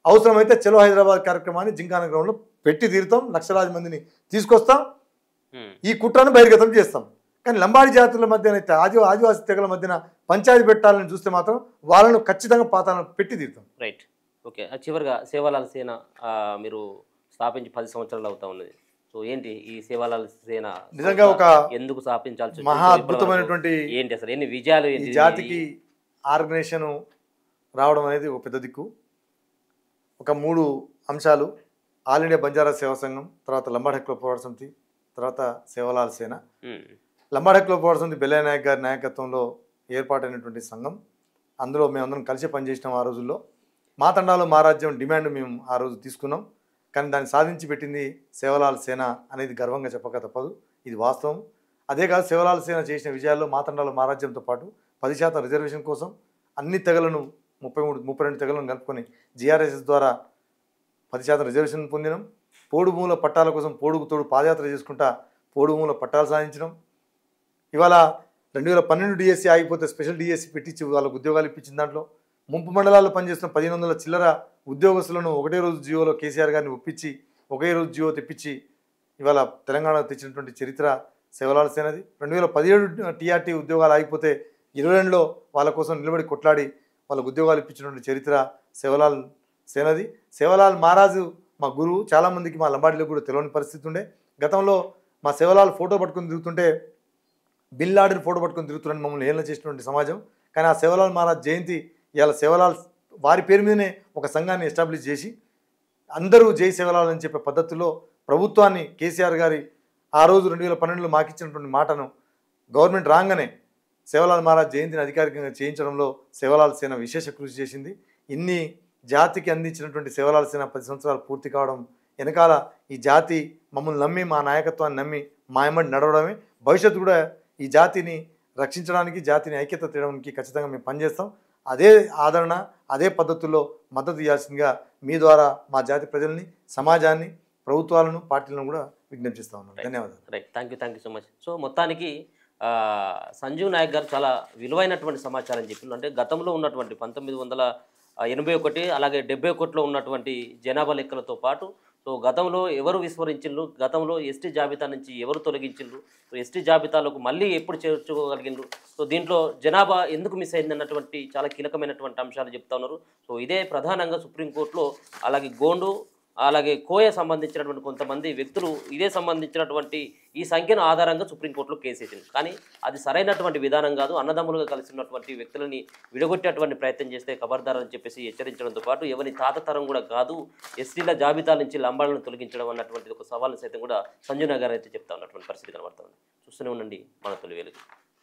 అవసరమైతే చలో హైదరాబాద్ కార్యక్రమాన్ని జింకానా గ్రౌండ్లో పెట్టి తీరుతాం. లక్షలాది మందిని తీసుకొస్తాం. ఈ కుట్రను బహిర్గతం చేస్తాం. కానీ లంబాడి జాతుల మధ్యన అయితే ఆదివాసీ తెగల మధ్యన పంచాయతీ పెట్టాలని చూస్తే మాత్రం వాళ్ళను ఖచ్చితంగా పాతాలను పెట్టి తీరుతాం. Right, okay. చివరిగా సేవాలాల్ సేన మీరు స్థాపించి 10 సంవత్సరాలు అవుతా ఉన్నది. సో ఏంటి ఈ సేవాలాల్ సేన నిజంగా ఒక ఎందుకు స్థాపించాల్సి మహా అద్భుతమైనటువంటి ఏంటి అసలు ఎన్ని విజయాలు ఈ జాతికి ఆర్గనైజేషన్ రావడం అనేది ఒక పెద్ద దిక్కు. ఒక 3 అంశాలు: ఆల్ ఇండియా బంజారా సేవా సంఘం, తర్వాత లంబాడి హక్కుల పోరాట సమితి, తర్వాత సేవాలాల్ సేన. లంబాడి హక్కుల పోరాట సమితి బెల్లయ్య నాయక్ గారి నాయకత్వంలో ఏర్పాటైనటువంటి సంఘం. అందులో మేమందరం కలిసి పనిచేసినాం. ఆ రోజుల్లో మా తండాలో మా రాజ్యం డిమాండ్ మేము ఆ రోజు తీసుకున్నాం. కానీ దాన్ని సాధించి పెట్టింది సేవలాల్ సేన అనేది గర్వంగా చెప్పక తప్పదు. ఇది వాస్తవం. అదే కాదు, సేవలాల్ సేన చేసిన విజయాల్లో మా తండాలో మా రాజ్యంతో పాటు 10% రిజర్వేషన్ కోసం అన్ని తెగలను 32 తెగలను కలుపుకొని జిఆర్ఎస్ఎస్ ద్వారా 10% రిజర్వేషన్ పొందినాం. పోడు భూముల పట్టాల కోసం పోడుకు తోడు పాదయాత్ర చేసుకుంటా పోడు భూముల పట్టాలు సాధించడం. ఇవాళ 2012 డిఎస్సి ఆగిపోతే స్పెషల్ డిఎస్సి పెట్టించి వాళ్ళకు ఉద్యోగాలు ఇప్పించిన దాంట్లో ముంపు మండలాల్లో పనిచేస్తున్న 1500 చిల్లర ఉద్యోగస్తులను ఒకటే రోజు జియోలో కేసీఆర్ గారిని ఒప్పించి ఒకే రోజు జియో తెప్పించి ఇవాళ తెలంగాణకు తెచ్చినటువంటి చరిత్ర సేవలాల్ సేనది. 2017 టీఆర్టీ ఉద్యోగాలు ఆగిపోతే 22లో వాళ్ళ కోసం నిలబడి కొట్లాడి వాళ్ళకు ఉద్యోగాలు ఇప్పించినటువంటి చరిత్ర సేవలాల్ సేనది. సేవలాల్ మహారాజు మా గురువు. చాలామందికి మా లంబాడీలో కూడా తెలియని పరిస్థితి ఉండే. గతంలో మా సేవలాల్ ఫోటో పట్టుకొని తిరుగుతుంటే బిన్ లాడెన్ ఫోటో పట్టుకొని తిరుగుతున్నారని మమ్మల్ని ఏళ్ళ చేసినటువంటి సమాజం. కానీ ఆ సేవలాల్ మహారాజ్ జయంతి ఇవాళ సేవలాల్ వారి పేరు మీదనే ఒక సంఘాన్ని ఎస్టాబ్లిష్ చేసి అందరూ జై సేవలాల్ అని చెప్పే పద్ధతిలో ప్రభుత్వాన్ని కేసీఆర్ గారి ఆ రోజు 2012లో మాకిచ్చినటువంటి మాటను గవర్నమెంట్ రాగానే సేవలాల్ మహారాజ్ జయంతిని అధికారికంగా చేయించడంలో సేవలాల్ సేన విశేష కృషి చేసింది. ఇన్ని జాతికి అందించినటువంటి సేవలాల్ సేన 10 సంవత్సరాలు పూర్తి కావడం వెనకాల ఈ జాతి మమ్మల్ని నమ్మి, మా నాయకత్వాన్ని నమ్మి మా ఎమ్మడి నడవడమే. భవిష్యత్తు కూడా ఈ జాతిని రక్షించడానికి, జాతిని ఐక్యత తేయడానికి ఖచ్చితంగా మేము పనిచేస్తాం. అదే ఆదరణ, అదే పద్ధతుల్లో మద్దతు ఇవ్వాల్సిందిగా మీ ద్వారా మా జాతి ప్రజల్ని, సమాజాన్ని, ప్రభుత్వాలను, పార్టీలను కూడా విజ్ఞప్తిస్తా ఉన్నాను. ధన్యవాదాలు. Right, thank you so much. So మొత్తానికి సంజీవ్ నాయక్ గారు చాలా విలువైనటువంటి సమాచారం చెప్పారు. అంటే గతంలో ఉన్నటువంటి 1981 అలాగే 71లో ఉన్నటువంటి జనాభా లెక్కలతో పాటు సో గతంలో ఎవరు విస్మరించిండ్రు, గతంలో ఎస్టీ జాబితా నుంచి ఎవరు తొలగించిండ్రు, సో ఎస్టీ జాబితాలకు మళ్ళీ ఎప్పుడు చేర్చుకోగలిగిండ్రు, సో దీంట్లో జనాభా ఎందుకు మిస్ అయింది అన్నటువంటి చాలా కీలకమైనటువంటి అంశాలు చెప్తా ఉన్నారు. సో ఇదే ప్రధానంగా సుప్రీంకోర్టులో అలాగే గోండు అలాగే కోయ సంబంధించినటువంటి కొంతమంది వ్యక్తులు ఇదే సంబంధించినటువంటి ఈ సంఖ్యను ఆధారంగా సుప్రీంకోర్టులో కేసు వేసింది. కానీ అది సరైనటువంటి విధానం కాదు. అన్నదమ్ములుగా కలిసి ఉన్నటువంటి వ్యక్తులని విడగొట్టేటువంటి ప్రయత్నం చేస్తే ఖబర్దార్ అని చెప్పేసి హెచ్చరించడంతో పాటు ఎవరి తాతతరం కూడా కాదు ఎస్టీల జాబితా నుంచి లంబాలను తొలగించడం అన్నటువంటి ఒక సవాల్ని సైతం కూడా సంజయ్ గారు అయితే చెప్తా ఉన్నటువంటి పరిస్థితి కనబడుతుంది. చూస్తూనే ఉండండి మన తొలి వెలుగు.